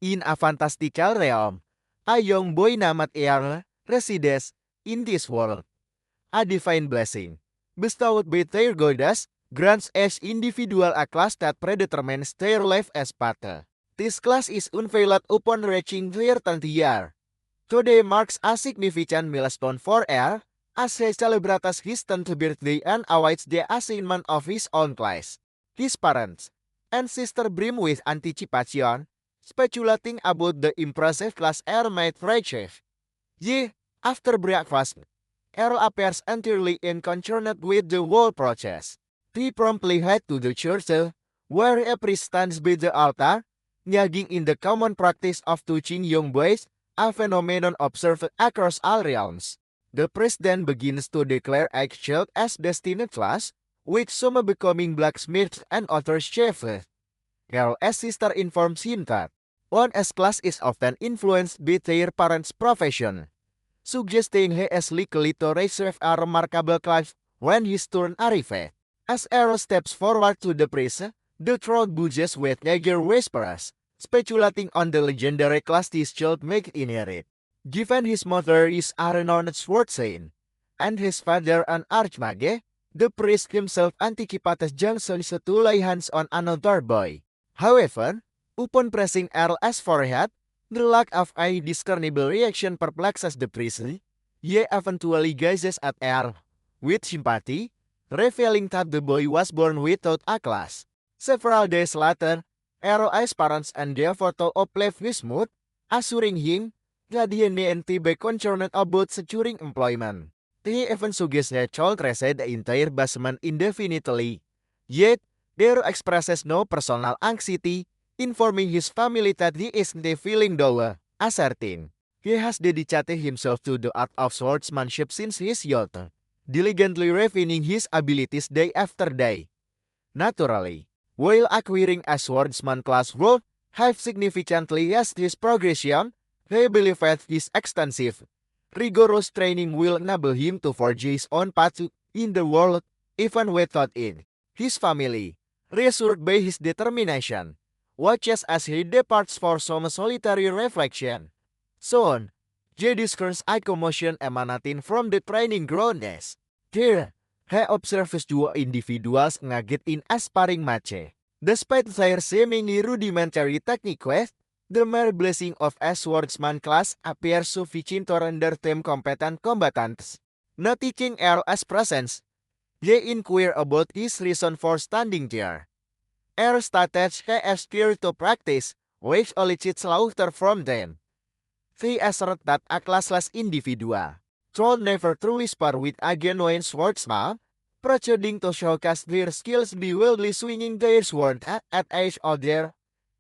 In a fantastical realm, a young boy named Earl resides in this world. A divine blessing, bestowed by their goddess, grants each individual a class that predetermines their life as path. This class is unveiled upon reaching their 10th year. Today marks a significant milestone for Earl, as he celebrates his 10th birthday and awaits the assignment of his own class. His parents and sister brim with anticipation, speculating about the impressive class Earl might reach. Yet, after breakfast, Earl appears entirely unconcerned with the whole process. He promptly heads to the church, where a priest stands by the altar, engaging in the common practice of teaching young boys, a phenomenon observed across all realms. The priest then begins to declare each child as destined class, with some becoming blacksmiths and others chefs. Earl's sister informs him that one's class is often influenced by their parents' profession, suggesting he is likely to receive a remarkable class when his turn arrives. As Earl steps forward to the priest, the crowd budges with eager whispers, speculating on the legendary class this child may inherit. Given his mother is a renowned swordsman, and his father an archmage, the priest himself anticipates Johnson's to lay hands on another boy. However, upon pressing Earl's forehead, the lack of a discernible reaction perplexes the priest. He eventually gazes at Earl with sympathy, revealing that the boy was born without a class. Several days later, Earl's parents endeavor to uplift his mood, assuring him that he needn't be concerned about securing employment. They even suggest the child reside the entire basement indefinitely. Yet, Earl expresses no personal anxiety, informing his family that he isn't feeling dull, asserting he has dedicated himself to the art of swordsmanship since his youth, diligently refining his abilities day after day. Naturally, while acquiring a swordsman class would have significantly eased his progression, he believes his extensive, rigorous training will enable him to forge his own path in the world, even without it. His family, reassured by his determination, watches as he departs for some solitary reflection. Soon, Jay discerns a commotion emanating from the training grounds. There, he observes two individuals engaged in a sparring match. Despite their seemingly rudimentary techniques, the mere blessing of a swordsman class appears sufficient to render them competent combatants. Noticing Earl's presence, they inquire about his reason for standing there. Earl states he is here to practice, which elicits laughter from them. They assert that a classless individual should never truly spar with a genuine swordsman, proceeding to showcase their skills by wildly swinging their sword at each other.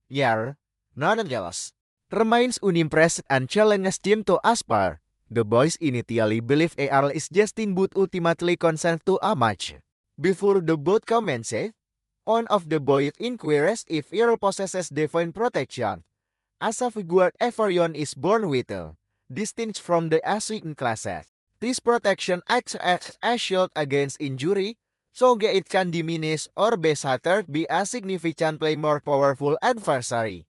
Yar, nonetheless, remains unimpressed and challenges them to aspire. The boys initially believe Earl is jesting but ultimately consent to a match. Before the bout commences, one of the boys inquires if Earl possesses divine protection, as a figure everyone is born with, distinct from the assigned classes. This protection acts as a shield against injury, so that it can diminish or be shattered by a significantly more powerful adversary.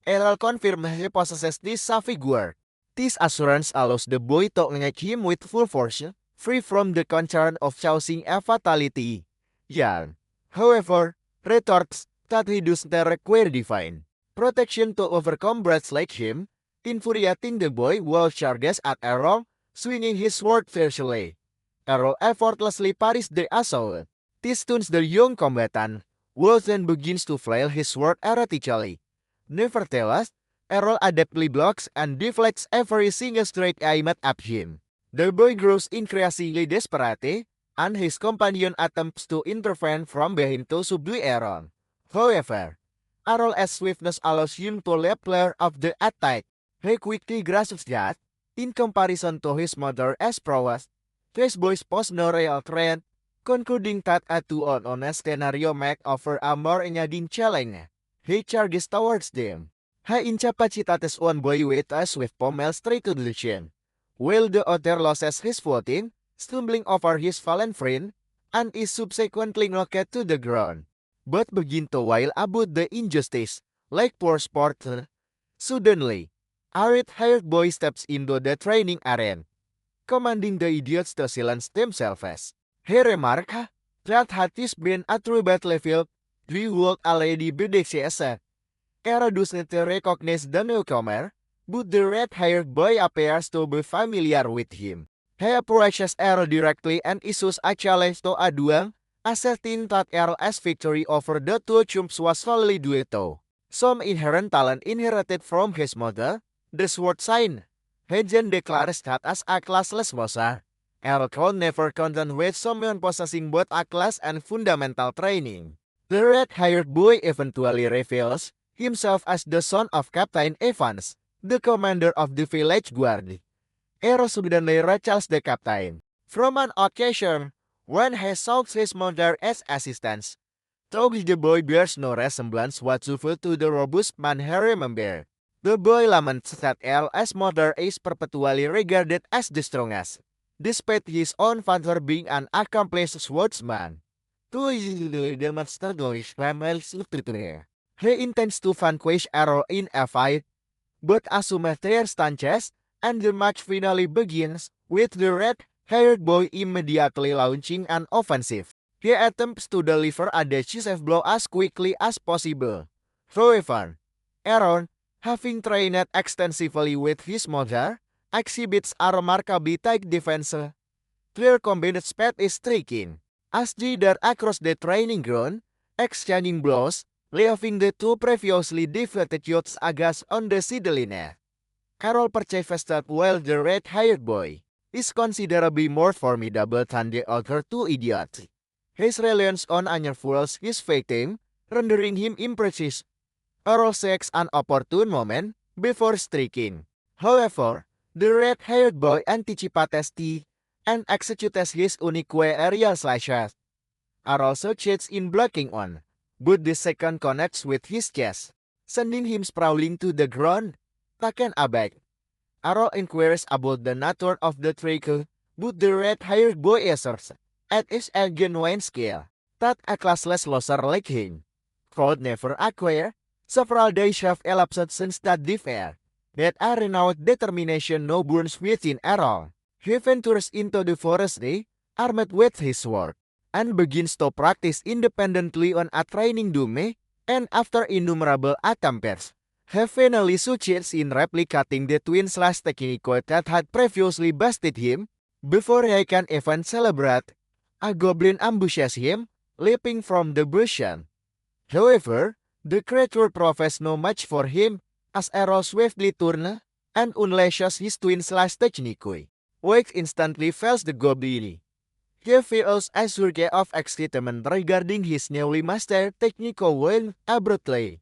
Earl confirms he possesses this figure. This assurance allows the boy to engage him with full force, free from the concern of causing a fatality. Yarn, however, retorts that he doesn't require divine protection to overcome brats like him, infuriating the boy while charges at Earl, swinging his sword fiercely. Earl effortlessly parries the assault. This stuns the young combatant, who then begins to flail his sword erratically. Nevertheless, Earl adeptly blocks and deflects every single strike aimed at him. The boy grows increasingly desperate, and his companion attempts to intervene from behind to subdue Earl. However, Earl's swiftness allows him to leap clear of the attack. He quickly grasps that, in comparison to his mother's prowess, this boy's pose no real threat, concluding that a two-on-one scenario make offer a more engaging challenge. He charges towards them. He incapacitates one boy with a swift pommel straight to the chin, while the other loses his footing, stumbling over his fallen friend, and is subsequently knocked to the ground. But begin to wail about the injustice, like poor sport. Suddenly, a red-haired boy steps into the training arena, commanding the idiots to silence themselves. He remarked that had this been a true battlefield, we would already be decisive. Ero doesn't recognize the newcomer, but the red-haired boy appears to be familiar with him. He approaches Ero directly and issues a challenge to a duel, asserting that Ero's victory over the two chumps was solely due to some inherent talent inherited from his mother, the sword sign. He then declares that as a classless monster, Ero could never contend with someone possessing both a class and fundamental training. The red-haired boy eventually reveals himself as the son of Captain Evans, the commander of the village guard. Ero suddenly recalls the captain from an occasion when he sought his mother as assistance. Though the boy bears no resemblance whatsoever to the robust man he remembered, the boy laments that Ero's mother is perpetually regarded as the strongest, despite his own father being an accomplished swordsman. The monster goes He intends to vanquish Ero in a fight, but assumes their stances, and the match finally begins with the red-haired boy immediately launching an offensive. He attempts to deliver a decisive blow as quickly as possible. However, Ero, having trained extensively with his mother, exhibits a remarkably tight defense. Their combined speed is striking, as they dart across the training ground, exchanging blows, leaving the two previously defeated youths aghast on the sideline. Carol perceives that while the red-haired boy is considerably more formidable than the other two idiots, his reliance on unravels his victim, rendering him imprecise. Carol seeks an opportune moment before striking. However, the red-haired boy anticipates and executes his unique aerial slashes. Carol succeeds in blocking one, but the second connects with his chest, sending him sprawling to the ground. Taken aback, Aro inquires about the nature of the trick, but the red-haired boy asserts, at his genuine skill, that a classless loser like him could never acquire. Several days have elapsed since that defeat, yet a renewed determination now burns within Aro. He ventures into the forest armed with his sword, and begins to practice independently on a training dummy, and after innumerable attempts, he finally succeeds in replicating the twin slash technique that had previously bested him. Before he can even celebrate, a goblin ambushes him, leaping from the bush. However, the creature proves no match for him, as Ero swiftly turns and unleashes his twin slash technique, which instantly fells the goblin. He feels a surge of excitement regarding his newly mastered technique when, abruptly,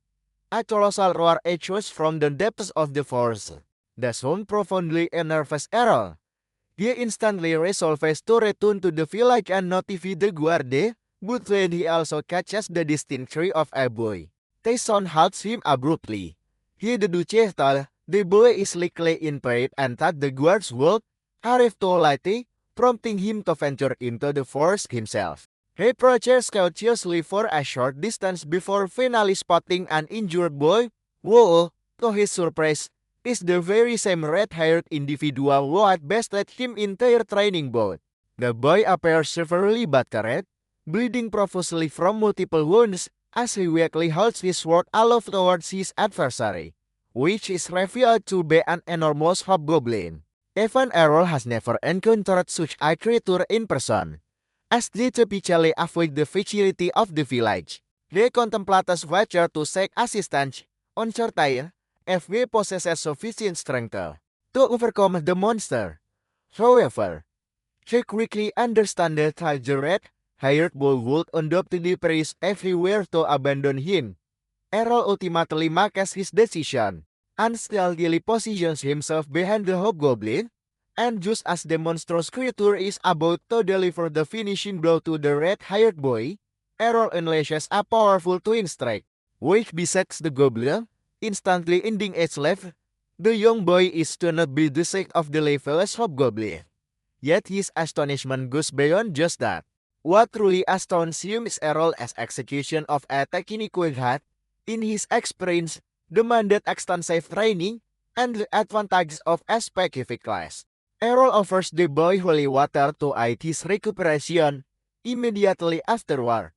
a colossal roar echoes from the depths of the forest. The sound profoundly enerves Ero. He instantly resolves to return to the village and notify the guard, but then he also catches the distinct cry of a boy. The sound halts him abruptly. He deduces that the boy is likely in pain and that the guards would arrive too late, prompting him to venture into the forest himself. He approaches cautiously for a short distance before finally spotting an injured boy, who, to his surprise, is the very same red-haired individual who had bested him in their training boat. The boy appears severely battered, bleeding profusely from multiple wounds, as he weakly holds his sword aloft towards his adversary, which is revealed to be an enormous hobgoblin. Even Errol has never encountered such a creature in person, as they typically avoid the vicinity of the village. They contemplate whether to seek assistance, uncertain if we possess sufficient strength to overcome the monster. However, they quickly understand that the red-haired boy would undoubtedly perish everywhere to abandon him. Errol ultimately makes his decision, and stealthily positions himself behind the hobgoblin, and just as the monstrous creature is about to deliver the finishing blow to the red-haired boy, Errol unleashes a powerful twin strike, which bisects the goblin, instantly ending its life. The young boy is stunned by the sight of the lifeless hobgoblin. Yet his astonishment goes beyond just that. What truly astounds him is Errol's execution of a technique that, in his experience, demanded extensive training and the advantages of a specific class. Errol offers the boy holy water to aid his recuperation immediately afterward.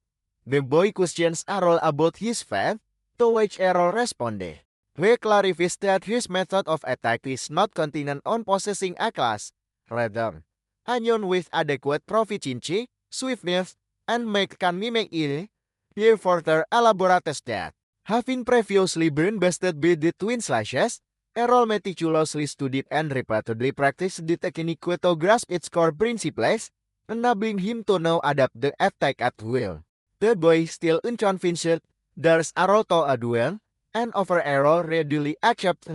The boy questions Errol about his faith, to which Errol responded. He clarifies that his method of attack is not contingent on possessing a class, rather, union with adequate proficiency, swiftness, and make can mimic it. He further elaborates that, having previously been bested by the twin slashes, Errol meticulously studied and repeatedly practiced the technique to grasp its core principles, enabling him to now adapt the attack at will. The boy, still unconvinced, dares Errol to a duel, and over Errol readily accepts.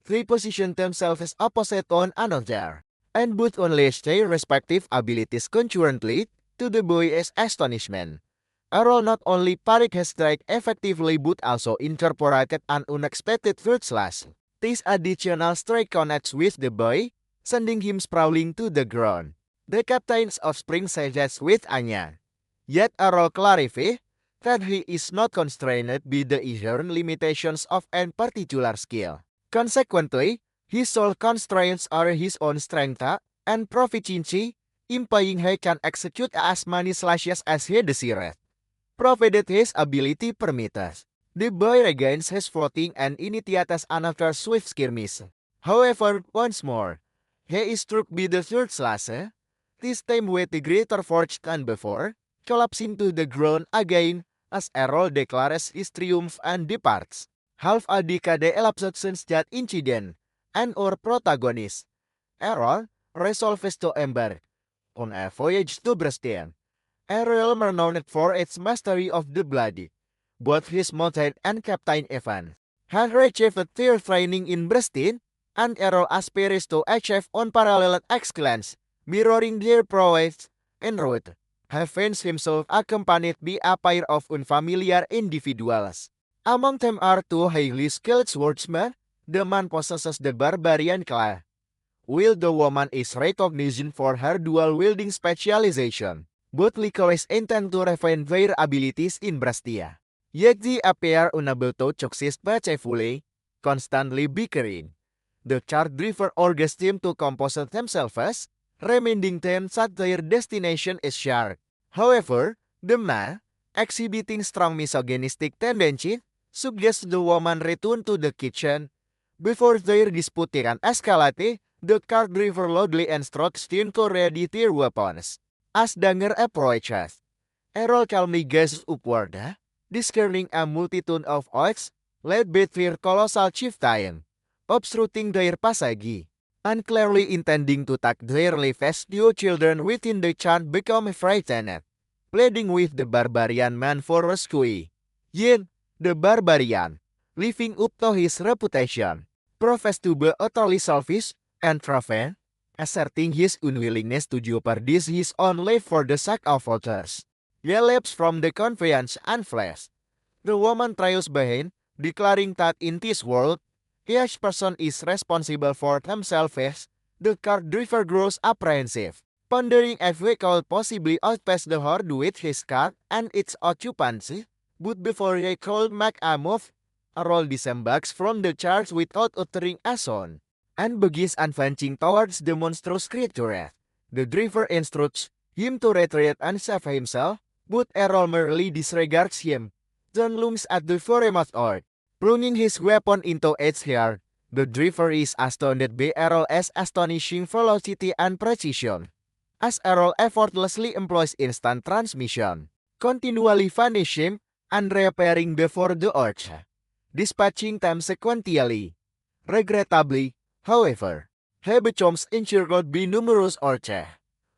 They position themselves as opposite one another, and both unleash their respective abilities concurrently, to the boy's astonishment. Errol not only parried his strike effectively but also incorporated an unexpected third slash. This additional strike connects with the boy, sending him sprawling to the ground. The captain's offspring suggests with Anya. Yet Errol clarifies that he is not constrained by the inherent limitations of any particular skill. Consequently, his sole constraints are his own strength and proficiency, implying he can execute as many slashes as he desires, provided his ability permits. The boy regains his footing and initiates another swift skirmish. However, once more, he is struck by the third slash, this time with the greater force than before, collapsing to the ground again as Errol declares his triumph and departs. Half a decade elapsed since that incident, and our protagonist, Errol, resolves to embark on a voyage to Brestien. A realm renowned for its mastery of the bloody. Both his mountain and Captain Evan had achieved their training in Brestien, and Errol aspires to achieve unparalleled excellence, mirroring their prowess en route. He finds himself accompanied by a pair of unfamiliar individuals. Among them are two highly skilled swordsmen. The man possesses the barbarian class, while the woman is recognized for her dual-wielding specialization. Both likewise intend to refine their abilities in Brastia. Yet they appear unable to succeed peacefully, constantly bickering. The charred driver urges them to compose themselves, reminding them that their destination is shared. However, the man, exhibiting strong misogynistic tendencies, suggests the woman return to the kitchen. Before their dispute can escalate, the cart driver loudly instructs them to ready their weapons. As danger approaches, Errol calmly gazes upward, discerning a multitude of oaks, led by their colossal chieftain, obstructing their passage. Unclearly intending to take their lives, two children within the chant become frightened, pleading with the barbarian man for rescue. Yet, the barbarian, living up to his reputation, professed to be utterly selfish and profane, asserting his unwillingness to jeopardize his own life for the sake of others. He leaps from the conveyance and flees. The woman trails behind, declaring that in this world, each person is responsible for themselves. The cart driver grows apprehensive, pondering if he could possibly outpace the horde with his cart and its occupants. But before he could make a move, Errol disembarks from the charge without uttering a sound, and begins advancing towards the monstrous creature. The driver instructs him to retreat and save himself, but Errol merely disregards him, then looms at the foremost orc, plunging his weapon into its heart. The driver is astounded by Errol's astonishing velocity and precision, as Errol effortlessly employs instant transmission, continually vanishing and reappearing before the orc, dispatching them sequentially. Regrettably, however, he becomes encircled by numerous orcs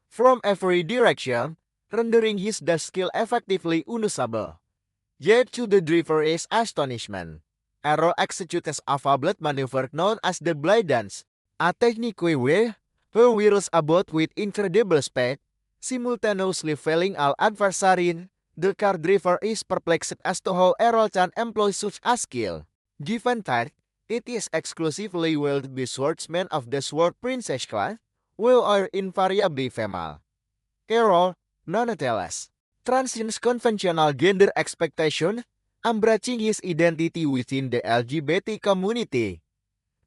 from every direction, rendering his dash skill effectively unusable. Yet to the driver's astonishment, Errol executes a fabled maneuver known as the Blade Dance, a technique where he whirls about with incredible speed, simultaneously felling all adversaries. The car driver is perplexed as to how Errol can employ such a skill, given that it is exclusively wielded by swordsmen of the Sword Princess class, who are invariably female. Errol, nonetheless, transcends conventional gender expectation, embracing his identity within the LGBT community.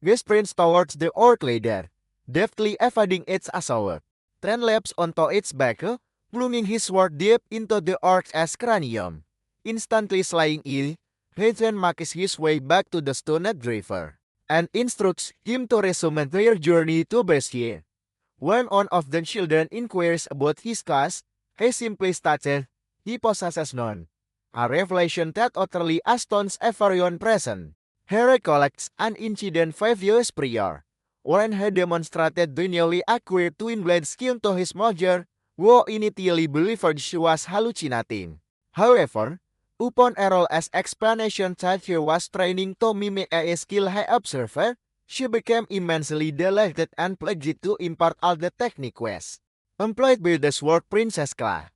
He sprints towards the orc leader, deftly evading its assault. Then leaps onto its back, plunging his sword deep into the orc's cranium. Instantly slaying it, he then makes his way back to the stunned driver, and instructs him to resume their journey to Bessie. When one of the children inquires about his class, he simply states he possesses none, a revelation that utterly astounds everyone present. He recollects an incident 5 years prior, when he demonstrated the newly acquired twin blade skill to his mother, who initially believed she was hallucinating. However, upon Errol's explanation that he was training to mimic a skill he observed, she became immensely delighted and pledged to impart all the techniques employed by the Sword Princess Kla.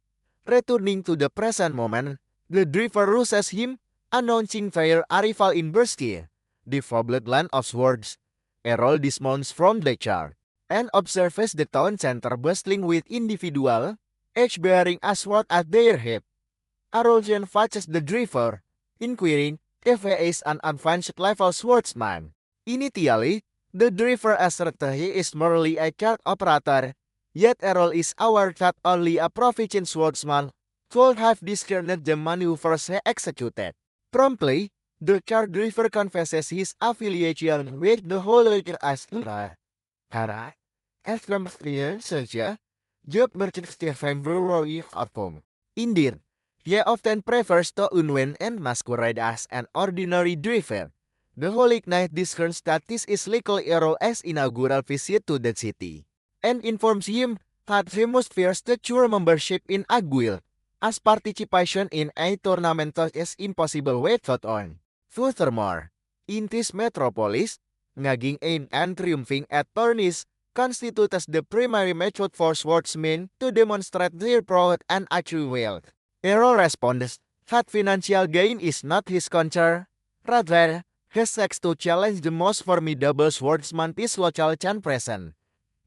Returning to the present moment, the driver rushes him, announcing their arrival in Bestie, the fabled land of swords. Errol dismounts from the char and observes the town center bustling with individuals, each bearing a sword at their hip. Errol then fetches the driver, inquiring if he is an advanced level swordsman. Initially, the driver asserted he is merely a card operator, yet Errol is aware that only a proficient swordsman could have discerned the maneuvers he executed. Promptly, the card driver confesses his affiliation with the Holy Astra. Kara, as from saja, job merchant Stephen Brewery of home. Indeed, he often prefers to unwind and masquerade as an ordinary driver. The Holy Knight discerns that this is likely Errol's inaugural visit to the city, and informs him that he must first secure membership in a guild, as participation in a tournament is impossible without on. Furthermore, in this metropolis, ngaging in and triumphing at tourneys constitutes the primary method for swordsmen to demonstrate their prowess and achieve wealth. Errol responds that financial gain is not his concern, rather, he seeks to challenge the most formidable swordsman this local can present.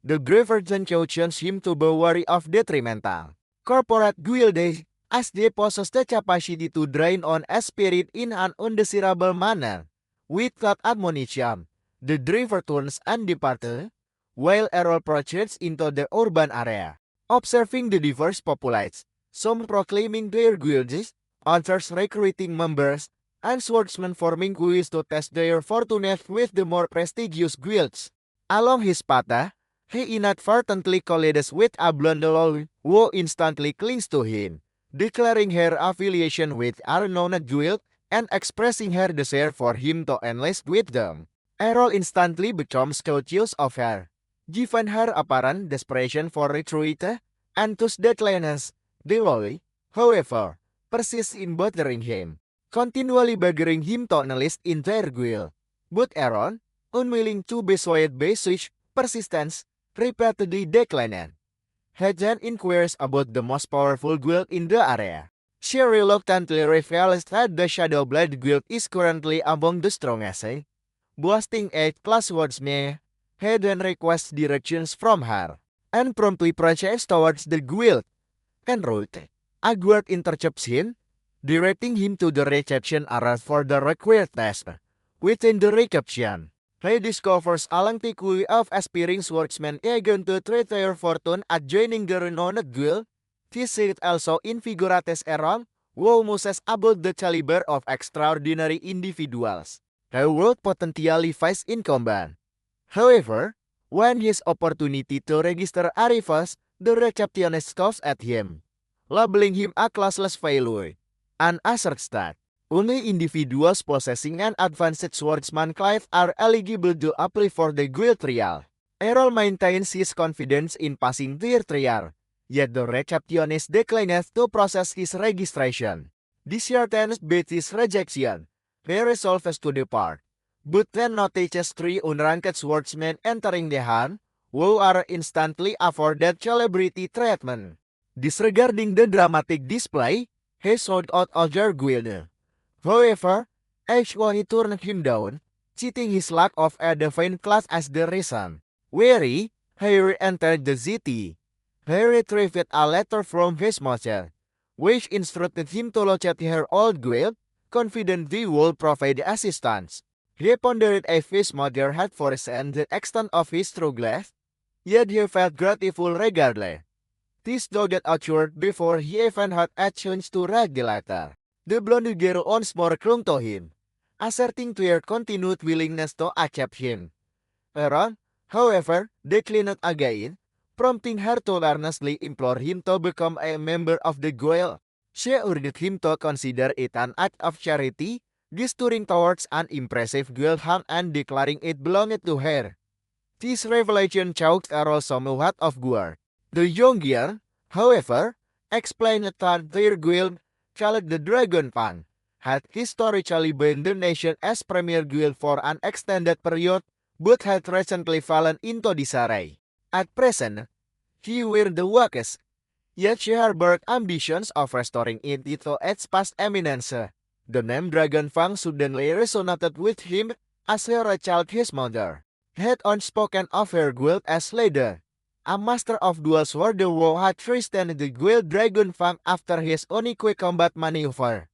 The Graverton cautions him to be wary of detrimental corporate guilds, as they possess the capacity to drain on a spirit in an undesirable manner. With that admonition, the driver turns and departs, while Errol proceeds into the urban area, observing the diverse populace, some proclaiming their guilds, others recruiting members, and swordsmen forming guilds to test their fortunes with the more prestigious guilds. Along his path, he inadvertently collides with a blonde girl who instantly clings to him, declaring her affiliation with a renowned guild and expressing her desire for him to enlist with them. Errol instantly becomes courteous of her, given her apparent desperation for retreat, and thus declines. The Loli, however, persists in bothering him, continually begging him to enlist in their guild. But Errol, unwilling to be swayed by such persistence, repeatedly declined. He then inquires about the most powerful guild in the area. She reluctantly reveals that the Shadowblade Guild is currently among the strongest. Boasting 8-class swordsmen, he then requests directions from her, and promptly proceeds towards the guild. En route, a guard intercepts him, directing him to the reception area for the required test. Within the reception, he discovers a lengthy queue of aspiring swordsmen eager to try their fortune at joining the renowned guild. This it also invigorates Errol, who musses about the caliber of extraordinary individuals who would potentially face in combat. However, when his opportunity to register arrives, the receptionist scoffs at him, labeling him a classless failure, and asserts that only individuals possessing an advanced swordsman class are eligible to apply for the guild trial. Errol maintains his confidence in passing their trial, yet the receptionist declines to process his registration. Disheartened by this rejection, he resolves to depart, but then notices 3 unranked swordsmen entering the hall, who are instantly afforded celebrity treatment. Disregarding the dramatic display, he sought out other guild. However, Ashwani turned him down, citing his lack of a divine class as the reason. Weary, he re-entered the city. He retrieved a letter from his mother, which instructed him to locate her old guild, confident they would provide assistance. He pondered if his mother had foreseen the extent of his struggles, yet he felt grateful regardless. This dogged assured before he even had a chance to write the letter. The blonde girl once more clung to him, asserting to her continued willingness to accept him. Aaron, however, declined again, prompting her to earnestly implore him to become a member of the Guild. She urged him to consider it an act of charity, gesturing towards an impressive guild hand and declaring it belonged to her. This revelation caused Errol somewhat off guard. The young girl, however, explained that their guild, called the Dragon Fang, had historically been the nation's premier guild for an extended period, but had recently fallen into disarray. At present, he were the weakest, yet she harbored ambitions of restoring it to its past eminence. The name Dragon Fang suddenly resonated with him as he recalled his mother had once spoken of her guild as leader. A master of duels were the who had christened the guild Dragon Fang after his unique combat maneuver.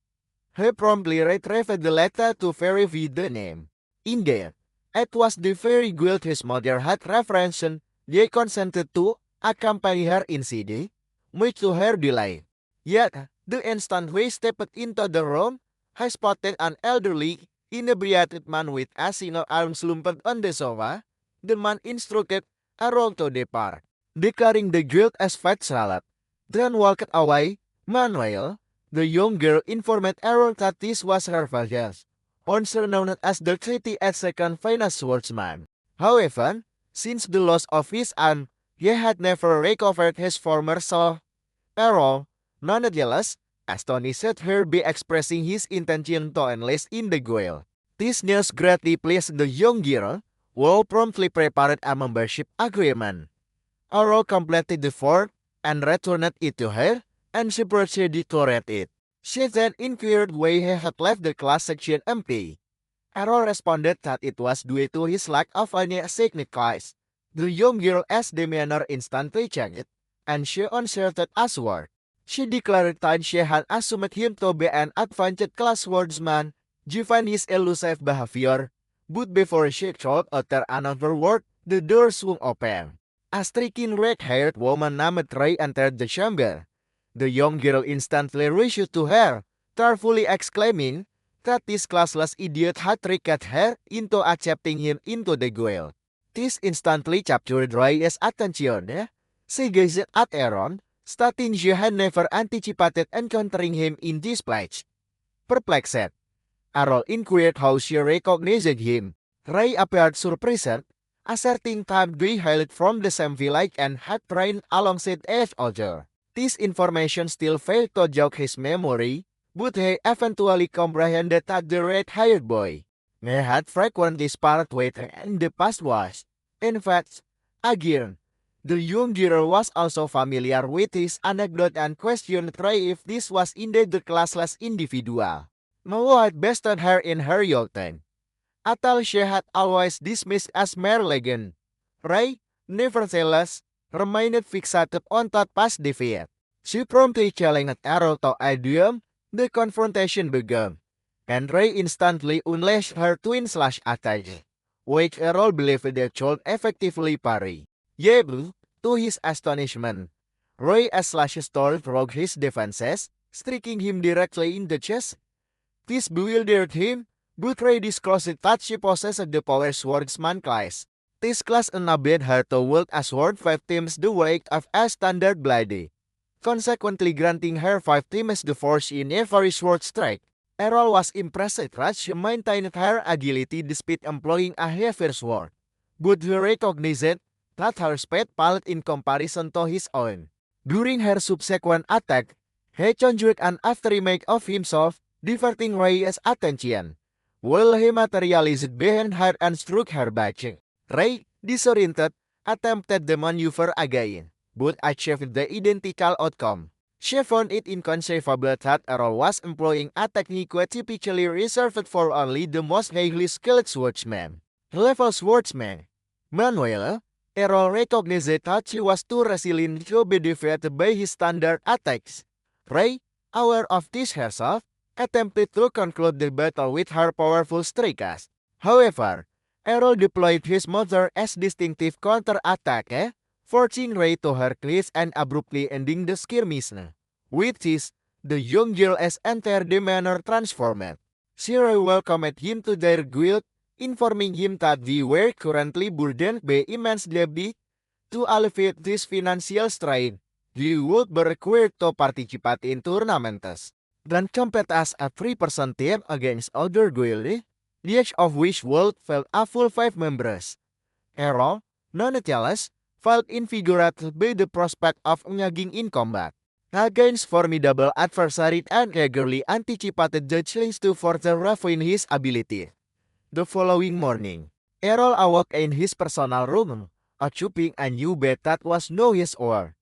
He promptly retrieved the letter to verify the name. Indeed, it was the very guild his mother had referenced. They consented to accompany her in CD, much to her delight. Yet, the instant we stepped into the room, I spotted an elderly, inebriated man with a single arm slumped on the sofa. The man instructed Errol to depart, declaring the guild as fat salad. Then walked away. Meanwhile, the young girl informed Errol that this was her father, once renowned as the 32nd finest swordsman. However, since the loss of his arm, he had never recovered his former self. Errol, nonetheless, astonished her by expressing his intention to enlist in the guild. This news greatly pleased the young girl, who promptly prepared a membership agreement. Errol completed the form and returned it to her, and she proceeded to read it. She then inquired why he had left the class section empty. Errol responded that it was due to his lack of any significance. The young girl's demeanor instantly changed, and she answered asword. She declared that she had assumed him to be an advanced class swordsman, given his elusive behavior. But before she could utter another word, the door swung open. A striking red-haired woman named Ray entered the chamber. The young girl instantly rushed to her, tearfully exclaiming that this classless idiot had tricked her into accepting him into the guild. This instantly captured Ray's attention. She gazed at Aaron, stating she had never anticipated encountering him in this place. Perplexed, Errol inquired how she recognized him. Ray appeared surprised, asserting that they hailed from the same village and had trained alongside each other. This information still failed to jog his memory, but he eventually comprehended that the red-haired boy he had frequently sparred with in the past was, in fact, again. The young girl was also familiar with his anecdote and questioned Ray if this was indeed the classless individual who had bested her in her youth, a tale she had always dismissed as mere legend. Ray, nevertheless, remained fixated on that past defeat. She promptly challenged Errol to a duel. The confrontation began, and Ray instantly unleashed her twin-slash attack, which Errol believed they should effectively parry. Yet, to his astonishment, Ray slashes through his defenses, striking him directly in the chest. This bewildered him, but Ray disclosed that she possessed the power swordsman class. This class enabled her to wield a sword 5 times the weight of a standard blade, consequently granting her 5 times the force in every sword strike. Errol was impressed that she maintained her agility despite employing a heavier sword, but he recognized that her speed paled in comparison to his own. During her subsequent attack, he conjured an aftermath of himself, diverting Ray's attention, while he materialized behind her and struck her back. Ray, disoriented, attempted the maneuver again, but achieved the identical outcome. She found it inconceivable that Errol was employing a technique typically reserved for only the most highly skilled swordsmen. Level swordsman. Meanwhile, Errol recognized that she was too resilient to be defeated by his standard attacks. Ray, aware of this herself, attempted to conclude the battle with her powerful strikes. However, Errol deployed his mother as distinctive counter-attack, forcing Ray to her knees and abruptly ending the skirmish. With this, the young girl's entire demeanor transformed. She welcomed him to their guild, informing him that they were currently burdened by immense debt. To alleviate this financial strain, they would be required to participate in tournaments and compete as a three-person team against other guilds, each of which would field a full 5 members. Errol, nonetheless, felt invigorated by the prospect of engaging in combat against formidable adversaries and eagerly anticipated the challenge to further refine his ability. The following morning, Errol awoke in his personal room, achieving a new bed that was no his own.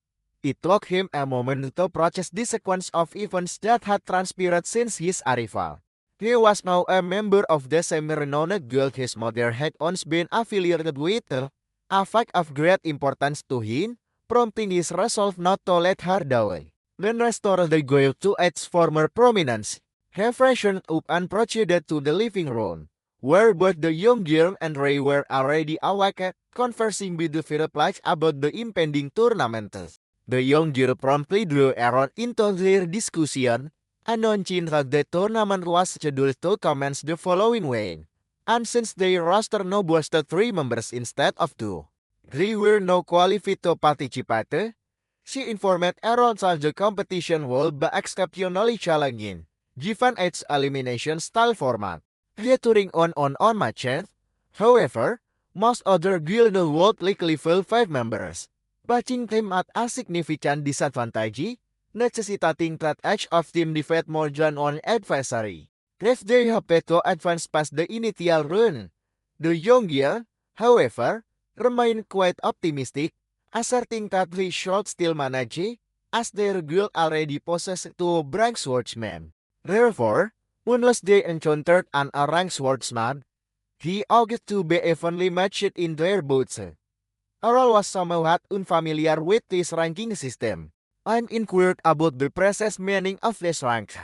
It took him a moment to process the sequence of events that had transpired since his arrival. He was now a member of the semi-renowned guild his mother had once been affiliated with, a fact of great importance to him, prompting his resolve not to let her die. Then restore the guild to its former prominence. He freshened up and proceeded to the living room, where both the young girl and Ray were already awake, conversing with the fireplace about the impending tournament. The young girl promptly drew Errol into their discussion, announcing that the tournament was scheduled to commence the following week. And since their roster now boasted 3 members instead of 2, they were now qualified to participate. She informed Errol that the competition would be exceptionally challenging, given its elimination-style format, featuring on matches. However, most other guilds would likely fill 5 members, placing them at a significant disadvantage, necessitating that each of them defeat more than one adversary. If they happen to advance past the initial run, the young girl, however, remained quite optimistic, asserting that they should still manage, as their guild already possessed 2 ranked swordsmen. Therefore, unless they encountered an ranked swordsman, he ought to be evenly matched in their boots. Errol was somewhat unfamiliar with this ranking system, and inquired about the precise meaning of this rank.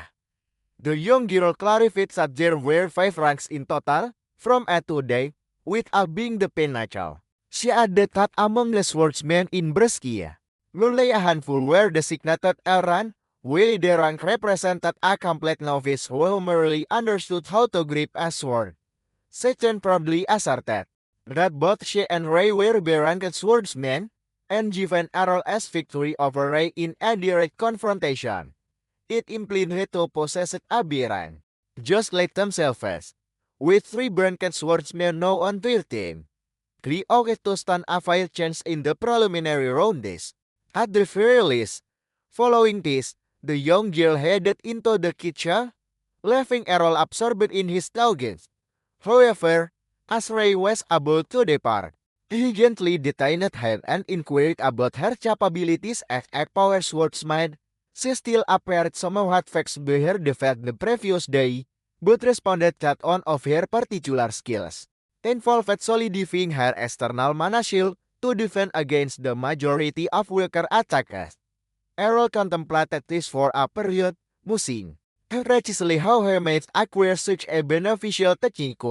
The young girl clarified that there were 5 ranks in total, from A to D, with A being the pinnacle. She added that among the swordsmen in Brescia, only a handful were designated Elran, while the rank represented a complete novice who merely understood how to grip a sword. Satan proudly asserted that both she and Ray were B-ranked swordsmen, and given Errol's victory over Ray in a direct confrontation, it implied he to possess a B rank, just like themselves. With 3 ranked swordsmen now on their team, they ought to stand a fair chance in the preliminary rounds. At the very least, following this, the young girl headed into the kitchen, leaving Errol absorbed in his thoughts. However, as Ray was about to depart, he gently detained her and inquired about her capabilities as a power swordsman. She still appeared somewhat vexed by her defeat the previous day, but responded that one of her particular skills involved solidifying her external mana shield to defend against the majority of weaker attackers. Errol contemplated this for a period, musing precisely how he might acquire such a beneficial technique.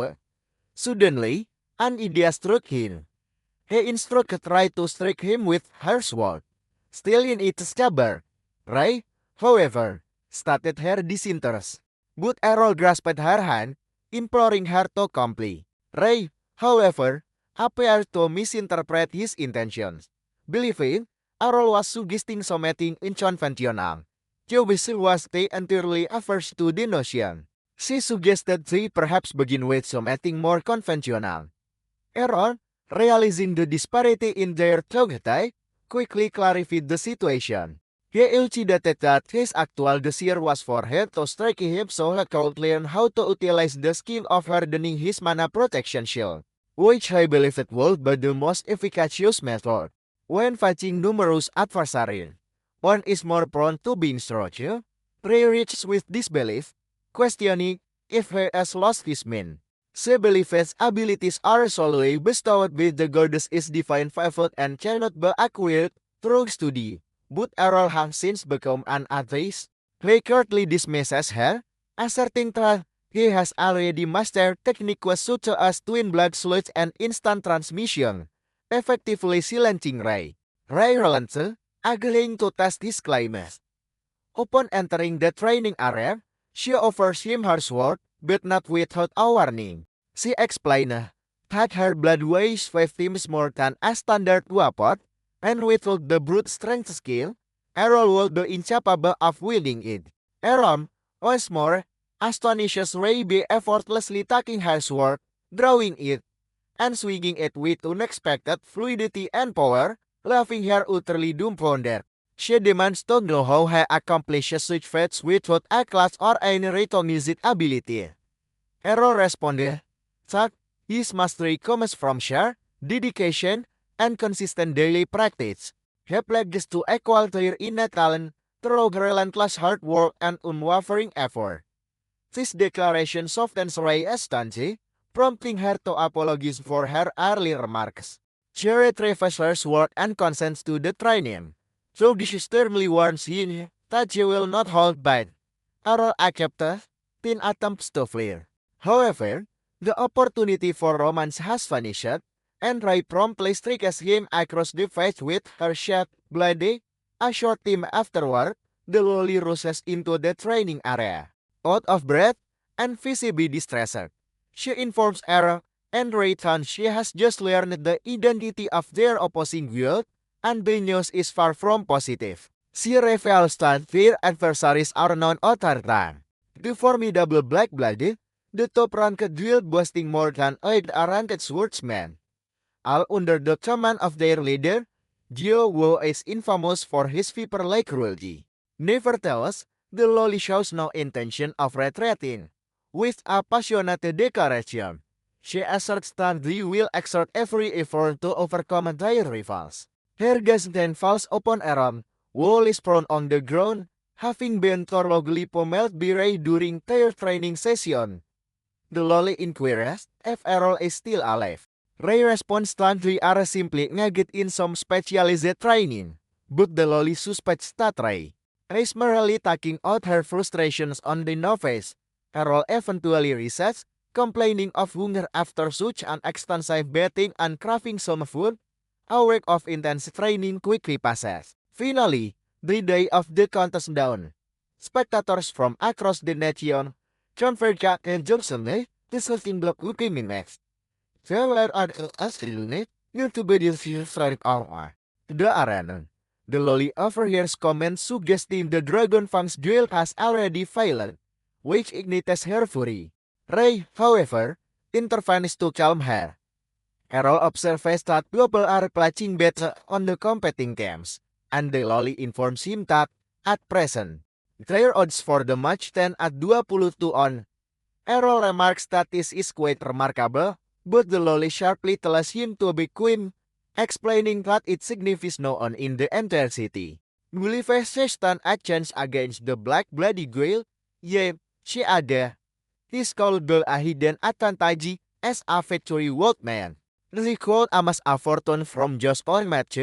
Suddenly, an idea struck him. He instructed Ray to strike him with her sword, still in its scabbard. Ray, however, stated her disinterest, but Errol grasped her hand, imploring her to comply. Ray, however, appeared to misinterpret his intentions, believing Errol was suggesting something unconventional. Joyce was entirely averse to the notion. She suggested they perhaps begin with something more conventional. Errol, realizing the disparity in their thoughts, quickly clarified the situation. He elucidated that his actual desire was for her to strike him so he could learn how to utilize the skill of hardening his mana protection shield, which he believed would be the most efficacious method. When fighting numerous adversaries, one is more prone to being struck. Ray reached with this belief, questioning if he has lost his mind. She believes abilities are solely bestowed by the goddess is divine favor and cannot be acquired through study. But Errol has since become an atheist. He curtly dismisses her, asserting that he has already mastered techniques such as twin blood sludge and instant transmission, effectively silencing Ray. Ray relented, agreeing to test his claims. Upon entering the training area, she offers him her sword, but not without a warning. She explained that her blood weighs 5 times more than a standard weapon, and without the brute strength skill, Errol would be incapable of wielding it. Errol, once more, astonishes Ray by effortlessly taking her sword, drawing it, and swinging it with unexpected fluidity and power, leaving her utterly dumbfounded. She demands to know how he accomplishes such feats without a class or any reconnaissance ability. Errol responded that his mastery comes from sheer dedication and consistent daily practice. He pledges to equal their innate talent through relentless hard work and unwavering effort. This declaration softens Ray Estanji, prompting her to apologize for her early remarks. She retrieves her sword and consents to the training. So she sternly warns him that she will not hold back. Errol accepts in attempts to flee. However, the opportunity for romance has vanished, and Ray promptly strikes him across the face with her sharp blade. A short time afterward, the lolly rushes into the training area. Out of breath and visibly distressed, she informs Errol and Ray that she has just learned the identity of their opposing guild, and the news is far from positive. She reveals that their adversaries are none other than the formidable Black-Blooded, the top-ranked guild boasting more than 8 ranked swordsmen. All under the command of their leader, Gio Wu is infamous for his viper-like cruelty. Nevertheless, the lolly shows no intention of retreating. With a passionate declaration, she asserts that they will exert every effort to overcome their rivals. Her gaze then falls upon Errol, who is prone on the ground, having been thoroughly pommeled by Ray during their training session. The lolly inquires if Errol is still alive. Ray responds that they are simply engaged in some specialized training, but the lolly suspects that Ray is merely taking out her frustrations on the novice. Errol eventually resets, complaining of hunger after such an extensive bathing and craving some food. A week of intense training quickly passes. Finally, the day of the contest dawned. Spectators from across the nation converge and Johnson, the starting block will come in next. There were other unit near to be the right hour. The arena. The lolly overhears comments suggesting the Dragon Fang's duel has already failed, which ignites her fury. Ray, however, intervenes to calm her. Errol observes that people are placing bets on the competing camps, and the lolly informs him that, at present, their odds for the match stand at 22 on. Errol remarks that this is quite remarkable, but the lolly sharply tells him to be quiet, explaining that it signifies no one in the entire city. Gulliver stand a chance against the Black-Blooded Guild, yet, she added, his called a hidden advantage as a victory workman. The could amass a fortune from just one match.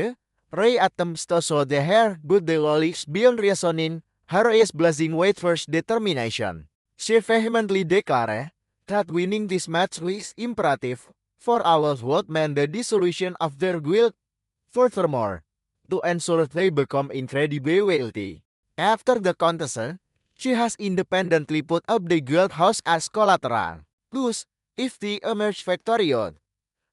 Ray attempts to show the hair, but the lolly is beyond reasoning. Her eyes blazing with fierce determination. She vehemently declares that winning this match is imperative for all workmen the dissolution of their guild. Furthermore, to ensure they become incredibly wealthy. After the contest, she has independently put up the guild house as collateral. Thus, if they emerge victorious,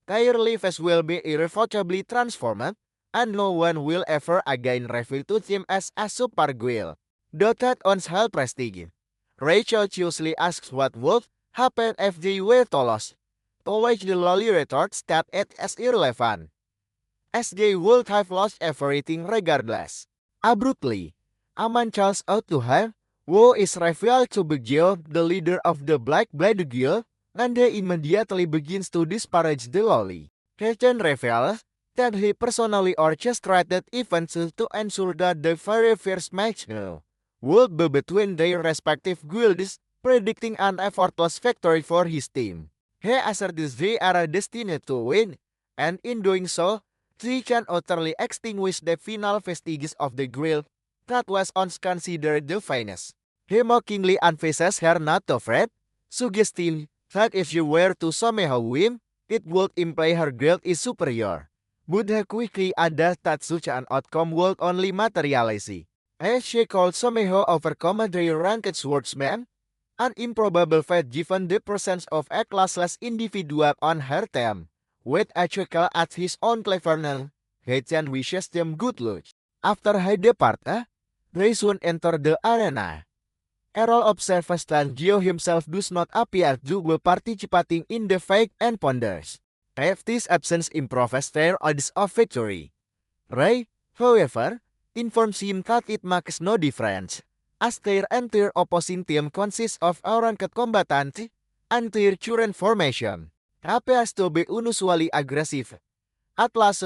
their lives will be irrevocably transformed, and no one will ever again refer to them as a super guild. Doted on high prestige, Rachel curiously asks what would happen if they were to lose, to which the lolly retorts that it is irrelevant, as they would have lost everything regardless. Abruptly, a man calls out to her, who is revealed to be Gio, the leader of the Black-Blooded Guild, and he immediately begins to disparage the lolly. Christian reveals that he personally orchestrated events to ensure that the very first match would be between their respective guilds, predicting an effortless victory for his team. He asserts they are destined to win, and in doing so, they can utterly extinguish the final vestiges of the guild that was once considered the finest. He mockingly advises her not to fret, suggesting that if she were to somehow win, it would imply her guilt is superior. Buddha quickly adds that such an outcome would only materialize, as she could somehow overcome a ranked swordsman, an improbable feat given the presence of a classless individual on her team. With a chuckle at his own cleverness, Heian wishes them good luck. After he departs, they soon enter the arena. Errol observes that Gio himself does not appear to be participating in the fight and ponders if this absence improves their odds of victory. Ray, however, informs him that it makes no difference, as their entire opposing team consists of ranked combatants and their current formation appears to be unusually aggressive. At last,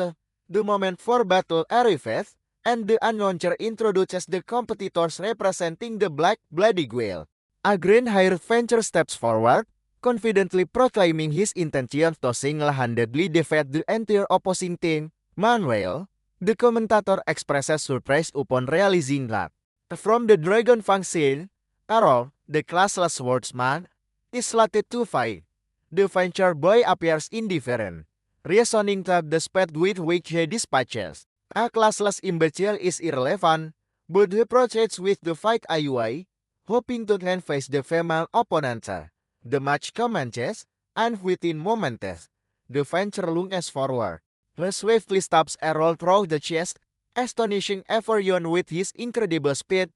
the moment for battle arrives, and the announcer introduces the competitors representing the Black Bloody Whale. A green-haired Venture steps forward, confidently proclaiming his intention to single-handedly defeat the entire opposing team. Meanwhile, the commentator expresses surprise upon realizing that, from the Dragon Fang scene, Errol, the classless swordsman, is slated to fight. The Venture boy appears indifferent, reasoning that the speed with which he dispatches a classless imbecile is irrelevant, but he proceeds with the fight anyway, hoping to then face the female opponent. The match commences, and within moments, the Venture lunges forward. He swiftly stabs Errol through the chest, astonishing everyone with his incredible speed.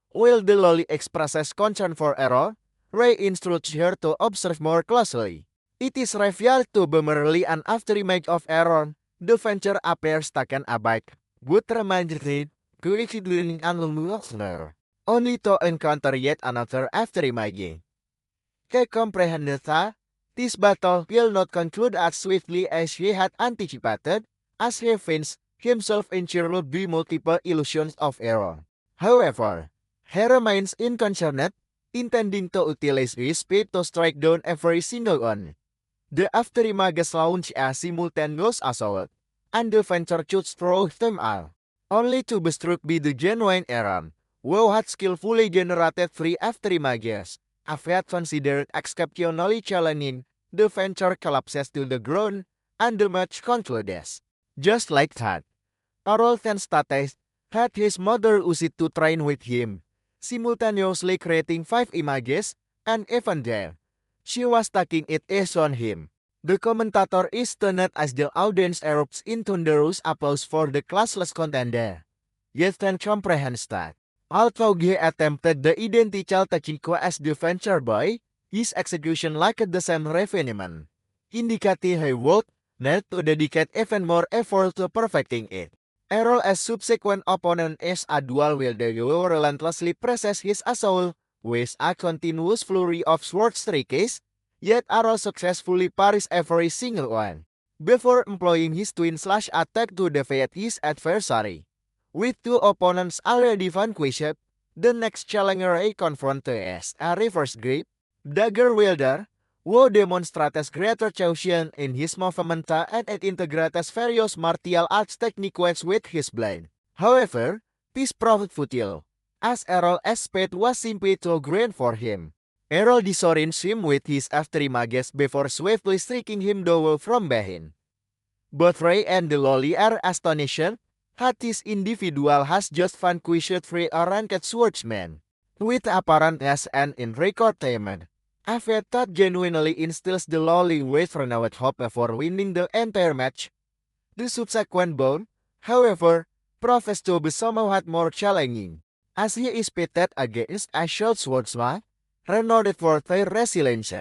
While the lolly expresses concern for Errol, Ray instructs her to observe more closely. It is revealed to be merely an afterimage of Errol. The Venture appears taken aback, but reminded quickly and Luxner, only to encounter yet another afterimage. He comprehended that this battle will not conclude as swiftly as he had anticipated, as he finds himself enshrouded by multiple illusions of error. However, he remains unconcerned, intending to utilize his speed to strike down every single one. The afterimages launch a simultaneous assault, and the Venture shoots through them all, only to be struck by the genuine Aaron, who had skillfully generated 3 afterimages. A feat considered exceptionally challenging, the Venture collapses to the ground, and the match concludes. Just like that, Errol then states that his mother used to train with him, simultaneously creating 5 images, and even there, she was taking it easy on him. The commentator is stunned as the audience erupts in thunderous applause for the classless contender. Yet then comprehends that, although he attempted the identical technique as the Venture boy, his execution lacked the same refinement, indicating he would need to dedicate even more effort to perfecting it. Errol as subsequent opponent is a dual-wielder who relentlessly presses his assault with a continuous flurry of sword strikes, yet Errol successfully parries every single one, before employing his twin slash attack to defeat his adversary. With 2 opponents already vanquished, the next challenger he confronted is a reverse grip dagger wielder, who demonstrates greater caution in his movement and it integrates various martial arts techniques with his blade. However, this proved futile, as Errol's speed was simply too great for him. Errol disorients him with his afterimages before swiftly striking him down from behind. Both Ray and the lolly are astonished that this individual has just vanquished 3 ranked swordsmen, with apparent as and in record time. A feat that genuinely instills the lolly with renewed hope for winning the entire match. The subsequent bout, however, proves to be somewhat more challenging, as he is pitted against a short swordsman, renowned for their resilience.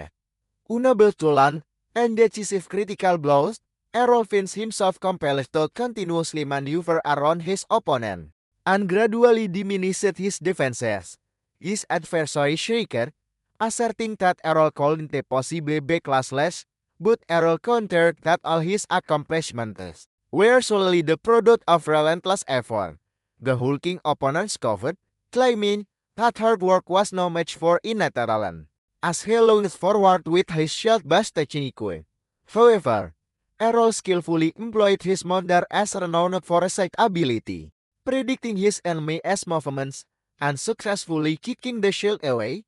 Unable to land and decisive critical blows, Errol finds himself compelled to continuously maneuver around his opponent, and gradually diminished his defenses. His adversary shrieked, asserting that Errol couldn't possibly be classless, but Errol countered that all his accomplishments were solely the product of relentless effort. The hulking opponent scoffed, claiming that hard work was no match for innate talent, as he lunged forward with his shield-based technique. However, Errol skillfully employed his mother as renowned for sight ability, predicting his enemy's movements unsuccessfully kicking the shield away.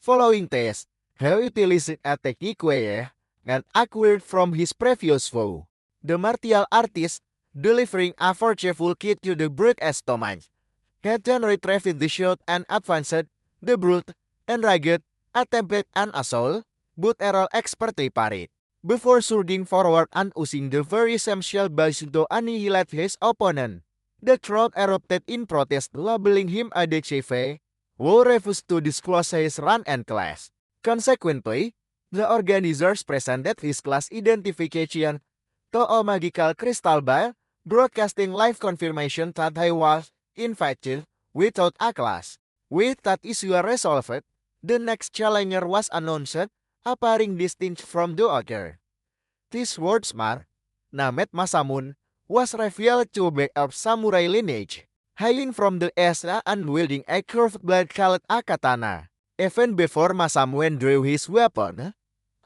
Following test, he utilized a technique where and acquired from his previous foe, the martial artist, delivering a forceful kick to the brute's stomach. He then retrieved the shield and advanced. The brute, enraged, attempted an assault, but Errol expertly parried. Before surging forward and using the very same shield base to annihilate his opponent, the crowd erupted in protest, labeling him a DCV, who refused to disclose his rank and class. Consequently, the organizers presented his class identification to a magical crystal ball, broadcasting live confirmation that he was, in fact, without a class. With that issue resolved, the next challenger was announced, appearing distinct from the other. This swordsman, named Masamune, was revealed to be of samurai lineage, hailing from the east and wielding a curved blade called a katana. Even before Masamune drew his weapon,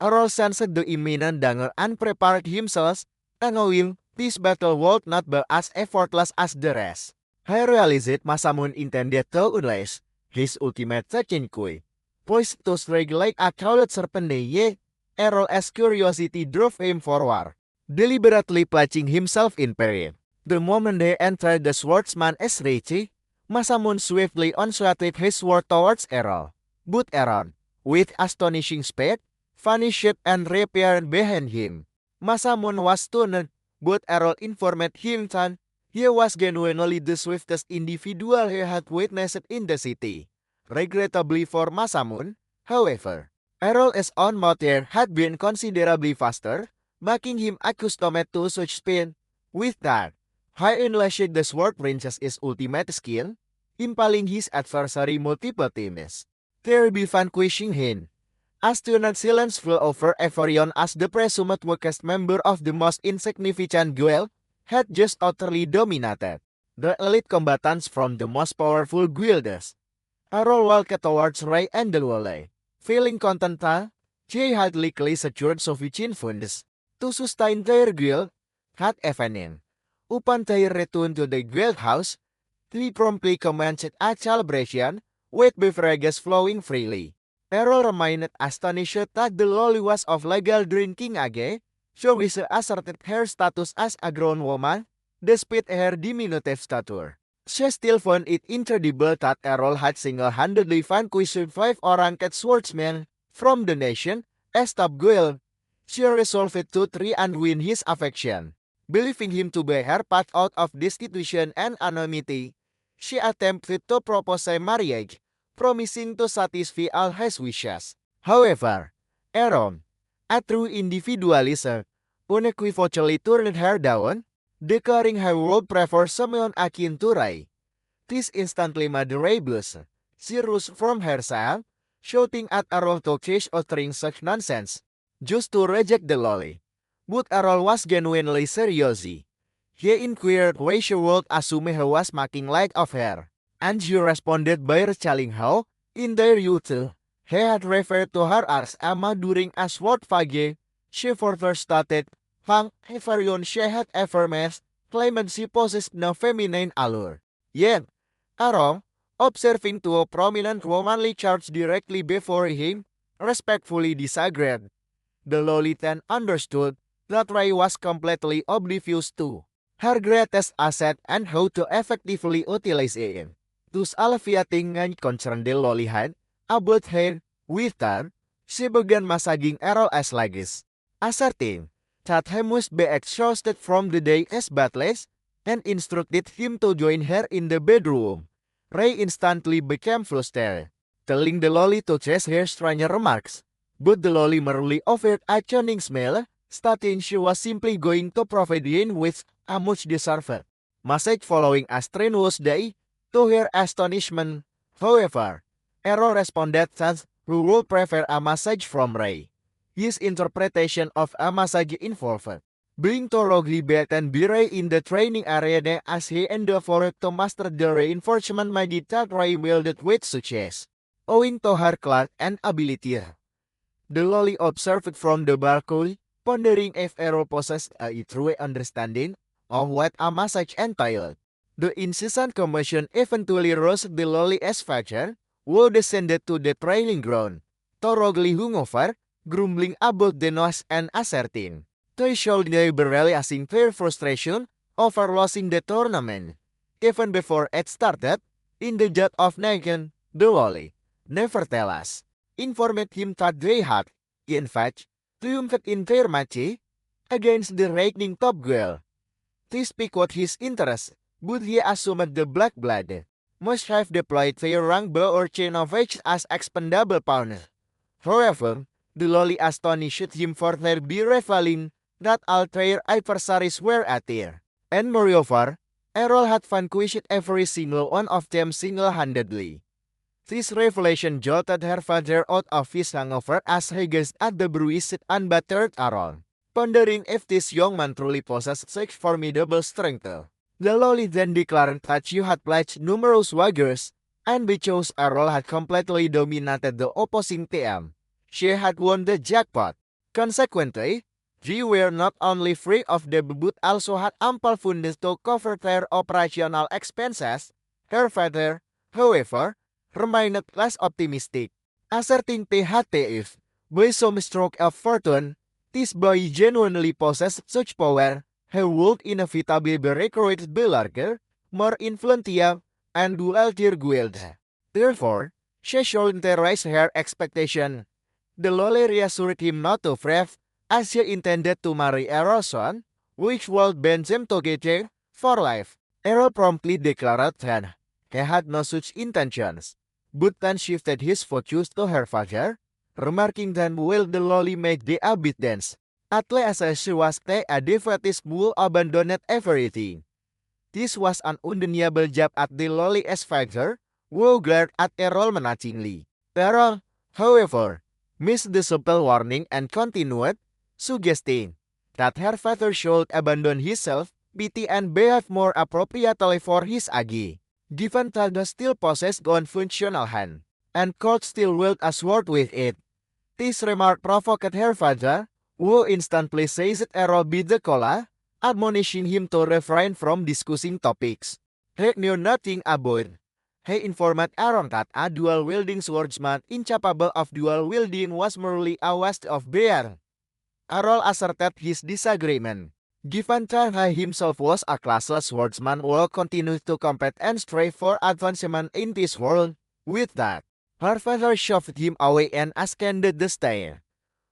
Errol sensed the imminent danger and prepared himself, knowing this battle would not be as effortless as the rest. He realized Masamune intended to unleash his ultimate Techinkui, poised to strike like a cowled serpent. Yet Errol's curiosity drove him forward, deliberately placing himself in peril. The moment they entered the swordsman's reach, Masamune swiftly unswathed his sword towards Errol. But Errol, with astonishing speed, vanished and reappeared behind him. Masamune was stunned, but Errol informed him that he was genuinely the swiftest individual he had witnessed in the city. Regrettably for Masamune, however, Errol's own motor had been considerably faster, making him accustomed to such speed. With that, he unleashed the sword princess's ultimate skill, impaling his adversary multiple times. Thereby vanquishing him. A stunned silence flew over everyone as the presumed weakest member of the most insignificant guild had just utterly dominated the elite combatants from the most powerful guilds. Errol walked towards Ray and the Wally. Feeling content, they had likely secured sufficient funds to sustain their guild that evening. Upon their return to the guild house, they promptly commenced a celebration with beverages flowing freely. Errol remained astonished that the loli was of legal drinking age, so he asserted her status as a grown woman, despite her diminutive stature. She still found it incredible that Errol had single-handedly vanquished 5 ranked swordsmen from the nation as top guild. She resolved to try and win his affection. Believing him to be her path out of destitution and anonymity, she attempted to propose a marriage, promising to satisfy all his wishes. However, Errol, a true individualist, unequivocally turned her down, declaring he would prefer someone akin to Ray. This instantly made Ray blush. She rose from her cell, shouting at Errol to cease uttering such nonsense, just to reject the loli. But Errol was genuinely serious. He inquired why she would assume he was making light of her, and she responded by recalling how, in their youth, he had referred to her as Emma during a sword fight. She further stated, "Fang, everyone she had ever met, claimed she possessed no feminine allure." Yet, Errol, observing two prominent womanly charts directly before him, respectfully disagreed. The loli then understood that Ray was completely oblivious to her greatest asset and how to effectively utilize it. Thus alleviating any concern the loli had about her, with that, she began massaging Errol's legs, asserting that he must be exhausted from the day's battles, and instructed him to join her in the bedroom. Ray instantly became flustered, telling the loli to chase her strange remarks, but the loli merely offered a cunning smile, stating she was simply going to provide him with a much-deserved massage following a strenuous day. To her astonishment, however, Errol responded that he would prefer a massage from Ray. His interpretation of a massage involved being thoroughly beaten by Ray in the training area as he endeavored to master the reinforcement magic that Ray wielded with success, owing to her class and ability. The loli observed from the balcony, pondering if Errol possessed a true understanding of what a massage entailed. The incessant commotion eventually roused the lowly father, who descended to the trailing ground, thoroughly hungover, grumbling about the noise and asserting they showed neighborly their frustration over losing the tournament. Even before it started, in the jet of Nagin, the lolly, nevertheless, informed him that they had, in fact, triumphed in their match against the reigning top girl. This piqued his interest, but he assumed the black blood must have deployed their Rangbo or Chenovich as expendable pawn. However, the lolly astonished him for their be revealing that all their adversaries were at there. And moreover, Errol had vanquished every single one of them single-handedly. This revelation jolted her father out of his hangover as he gazed at the bruised and battered Errol, pondering if this young man truly possessed such formidable strength. The lolly then declared that she had pledged numerous wagers, and because Errol had completely dominated the opposing team, she had won the jackpot. Consequently, they were not only free of debt but also had ample funds to cover their operational expenses. Her father, however, remained less optimistic, asserting that if, by some stroke of fortune, this boy genuinely possessed such power, he would inevitably be recruited by larger, more influential, and wealthier guild. Therefore, she should raise her expectation. The lolly reassured him not to fret, as she intended to marry Errol's son, which would bind them together for life. Errol promptly declared that he had no such intentions, but then shifted his focus to her father, remarking that while the lolly made the abundance, at last she was a defeatist who abandoned everything. This was an undeniable jab at the lolly's father, who glared at Errol menacingly. Errol, however, missed the subtle warning and continued, suggesting that her father should abandon his self-pity and behave more appropriately for his age, given that he still possessed one functional hand, and could still wield a sword with it. This remark provoked her father, who instantly seized Errol by the collar, admonishing him to refrain from discussing topics he knew nothing about. He informed Aaron that a dual-wielding swordsman incapable of dual-wielding was merely a waste of bear. Errol asserted his disagreement. Given that he himself was a classless swordsman who continued to compete and strive for advancement in this world, with that, her father shoved him away and ascended the stair.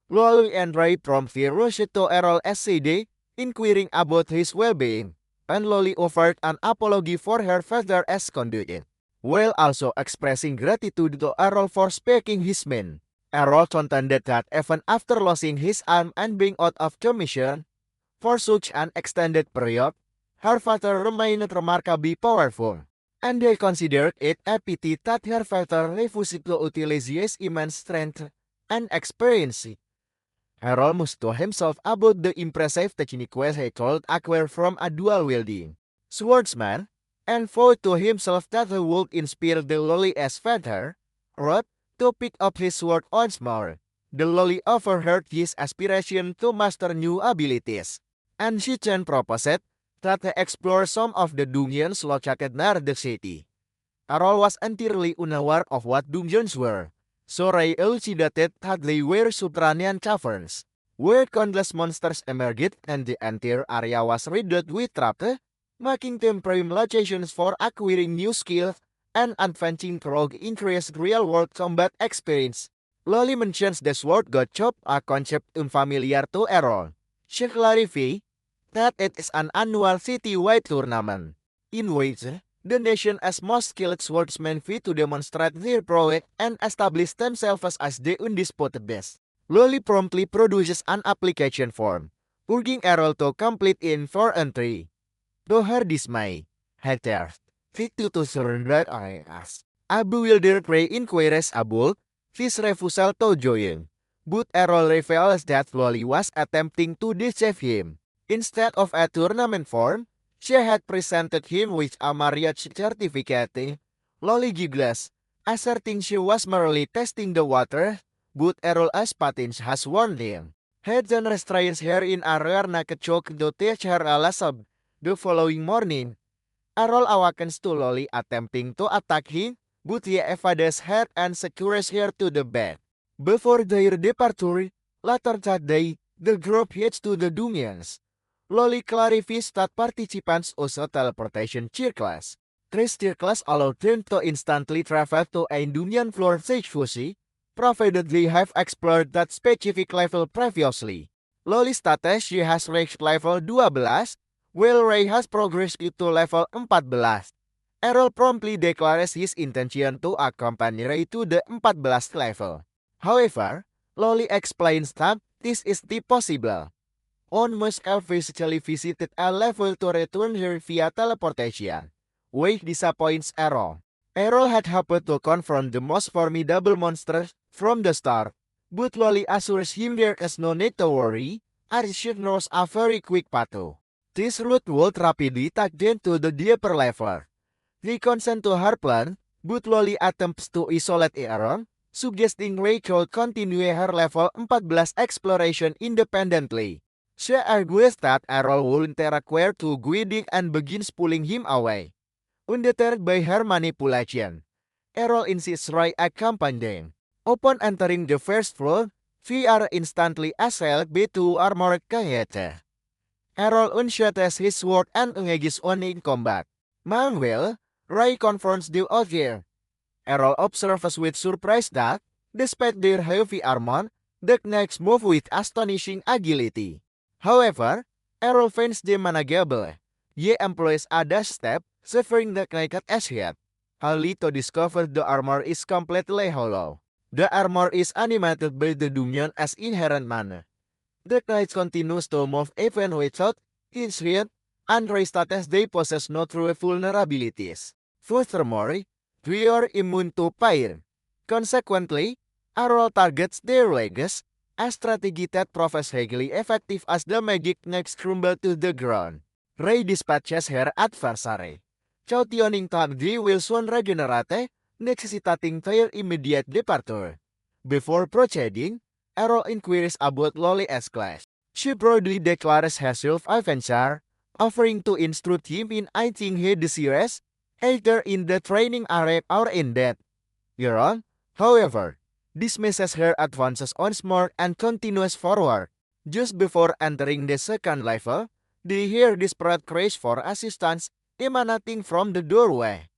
Lolly and Ray promptly rushed to Errol SCD, inquiring about his well-being, and Lolly offered an apology for her father's conduct, while also expressing gratitude to Errol for sparing his men. Errol contended that even after losing his arm and being out of commission for such an extended period, her father remained remarkably powerful, and they considered it a pity that her father refused to utilize his immense strength and experience. Errol mused to himself about the impressive techniques he could acquire from a dual-wielding swordsman, and vowed to himself that he would inspire the lolly's father, Rod, to pick up his sword once more. The lolly overheard his aspiration to master new abilities, and she then proposed that he explore some of the dungeons located near the city. Errol was entirely unaware of what dungeons were, so Ray elucidated that they were subterranean caverns, where countless monsters emerged and the entire area was riddled with traps, making them prime locations for acquiring new skills and advancing through increased real-world combat experience. Lolly mentions the sword god chop, a concept unfamiliar to Errol. She clarified that it is an annual city-wide tournament, in which the nation's most skilled swordsmen fit to demonstrate their prowess and establish themselves as the undisputed best. Lolly promptly produces an application form, urging Errol to complete in 4 entry. To her dismay, Heather, fit to surrender as a bewildered Ray inquires about his refusal to join, but Errol reveals that Lolly was attempting to deceive him. Instead of a tournament form, she had presented him with a marriage certificate. Lolly giggles, asserting she was merely testing the water, but Errol's patents has warned him. He then restrains her in a rear naked choke to teach her a lesson. The following morning, Errol awakens to Lolly attempting to attack him, but he evades her and secures her to the bed. Before their departure, later that day, the group heads to the Domians. Lolly clarifies that participants use teleportation circles. These circles allow them to instantly travel to a Domian floor successfully, provided they have explored that specific level previously. Lolly states she has reached level 12, while Ray has progressed to level 14. Errol promptly declares his intention to accompany Ray to the 14th level. However, Lolly explains that this is not possible. One must have physically visited a level to return here via teleportation, which disappoints Errol. Errol had hoped to confront the most formidable monsters from the start, but Lolly assures him there is no need to worry, as she knows a very quick path. This route would rapidly take them to the deeper level. They consent to her plan, but Lolly attempts to isolate Errol, suggesting Ray could continue her level 14 exploration independently. She argues that Errol wouldn't require to guiding and begins pulling him away. Undeterred by her manipulation, Errol insists Ray accompany them. Upon entering the first floor, we are instantly assailed by two armored Kayete. Errol unsheathes his sword and engages on in combat. Meanwhile, Ray confronts the other. Errol observes with surprise that, despite their heavy armor, the knights move with astonishing agility. However, Errol finds them manageable. He employs a dash step, severing the naked as head, only to discover the armor is completely hollow. The armor is animated by the Domian as inherent mana. The knights continues to move even without his head, and Ray states they possess no true vulnerabilities. Furthermore, they are immune to fire. Consequently, Errol targets their legs, a strategy that proves highly effective as the magic knights crumble to the ground. Ray dispatches her adversary, shouting that they will soon regenerate, necessitating their immediate departure. Before proceeding, Errol inquires about Lolly S-Class. She proudly declares herself Avenger, offering to instruct him in anything he desires, either in the training area or in death. Errol, however, dismisses her advances once more and continues forward. Just before entering the second level, they hear desperate cries for assistance emanating from the doorway.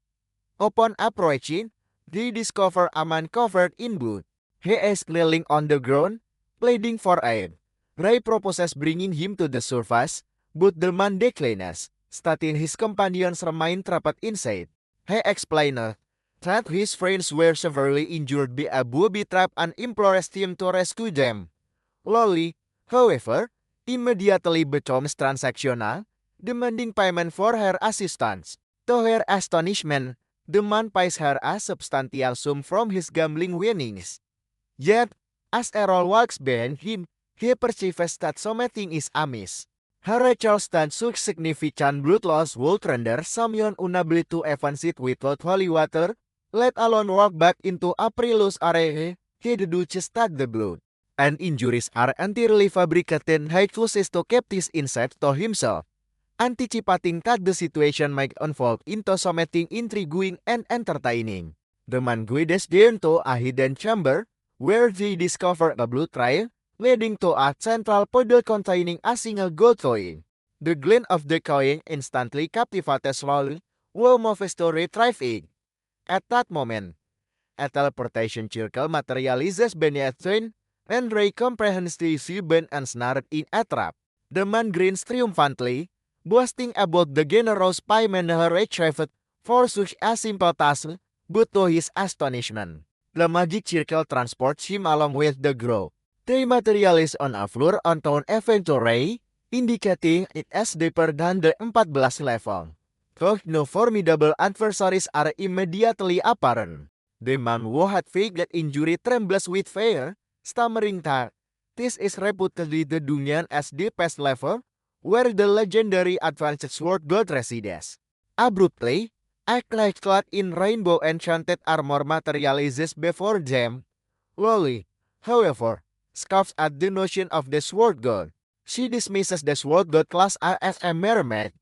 Upon approaching, they discover a man covered in blood. He is kneeling on the ground, pleading for aid. Ray proposes bringing him to the surface, but the man declines, stating his companions remain trapped inside. He explains that his friends were severely injured by a booby trap and implores him to rescue them. Lolly, however, immediately becomes transactional, demanding payment for her assistance. To her astonishment, the man pays her a substantial sum from his gambling winnings. Yet, as Errol walks behind him, he perceives that something is amiss. Her rituals that such significant blood loss would render someone unable to even sit without holy water, let alone walk back into a perilous area. He deduces that the blood and injuries are entirely fabricated. He chooses to keep this insight to himself, anticipating that the situation might unfold into something intriguing and entertaining. The man guides them to a hidden chamber, where they discover a blood trail, leading to a central puddle containing a single gold coin. The glint of the coin instantly captivates Lolly, who moves to retrieve it. At that moment, a teleportation circle materializes beneath them, and Ray comprehends the bent and snared in a trap. The man grins triumphantly, boasting about the generous payment he retrieved for such a simple task, but to his astonishment, the magic circle transports him along with the group. They materialize on a floor unknown even to Ray, indicating it is deeper than the 14th level. Though no formidable adversaries are immediately apparent, the man who had faked injury trembles with fear, stammering that this is reputedly the Dunyan as deepest level, where the legendary advanced sword god resides. Abruptly, a knight clad in rainbow enchanted armor materializes before them. Lolly, however, scoffs at the notion of the sword god. She dismisses the sword god class as a mermaid.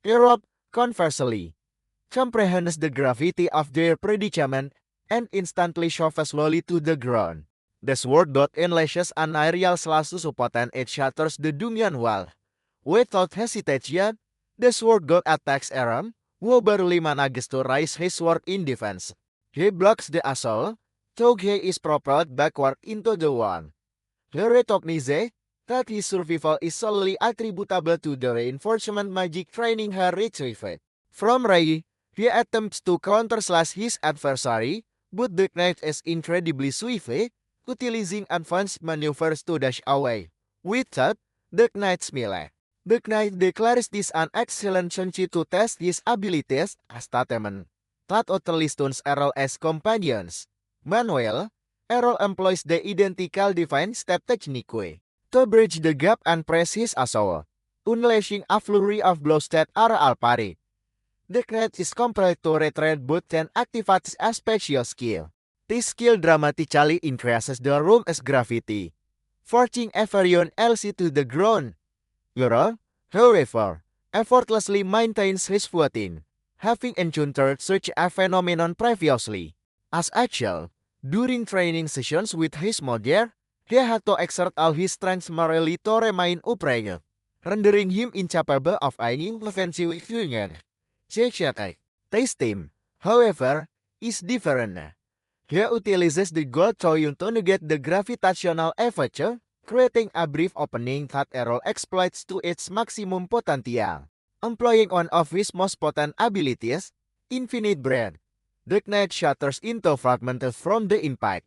Errol, conversely, comprehends the gravity of their predicament and instantly shoves slowly to the ground. The sword dot unleashes an aerial slash to support and it shatters the dungeon wall. Without hesitation, the sword god attacks Aram, who barely manages to raise his sword in defense. He blocks the assault, though he is propelled backward into the wall. He recognizes that his survival is solely attributable to the reinforcement magic training he retrieved from Rai. He attempts to counter-slash his adversary, but the knight is incredibly swift, utilizing advanced maneuvers to dash away. With that, the knight's melee. The knight declares this an excellent chance to test his abilities as statement that utterly stuns Errol as companions. Meanwhile, Errol employs the identical divine step technique to bridge the gap and press his assault, unleashing a flurry of blows that are all parry. The knight is compelled to retreat but then activates a special skill. This skill dramatically increases the room's gravity, forcing everyone else to the ground. Errol, however, effortlessly maintains his footing, having encountered such a phenomenon previously. As actual, during training sessions with his mother, he had to exert all his strength morally to remain upright, rendering him incapable of any offensive action. This team, however, is different. He utilizes the gold coin to negate the gravitational effect, creating a brief opening that Errol exploits to its maximum potential. Employing one of his most potent abilities, Infinite Breath, the knight shatters into fragments from the impact,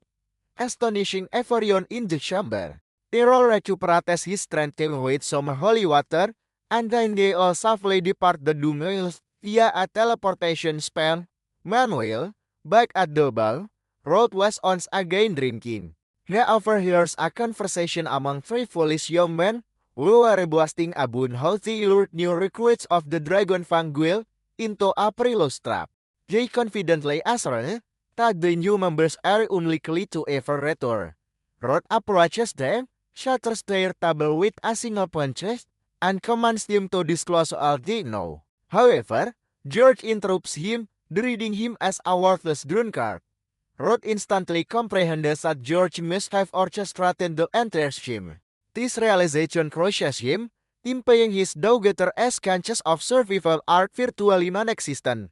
astonishing everyone in the chamber. Errol recuperates his strength with some holy water, and then they all safely depart the dungeon via a teleportation spell. Meanwhile, back at the ball, Rod was once again drinking. He overhears a conversation among three foolish young men who were boasting about how they lured new recruits of the Dragonfang Guild into a perilous trap. They confidently assert that the new members are unlikely to ever return. Rod approaches them, shatters their table with a single punch, and commands them to disclose all they know. However, George interrupts him, deriding him as a worthless drunkard. Rod instantly comprehends that George must have orchestrated the entire scheme. This realization crushes him, implying his daughter's chances of survival are virtually non-existent.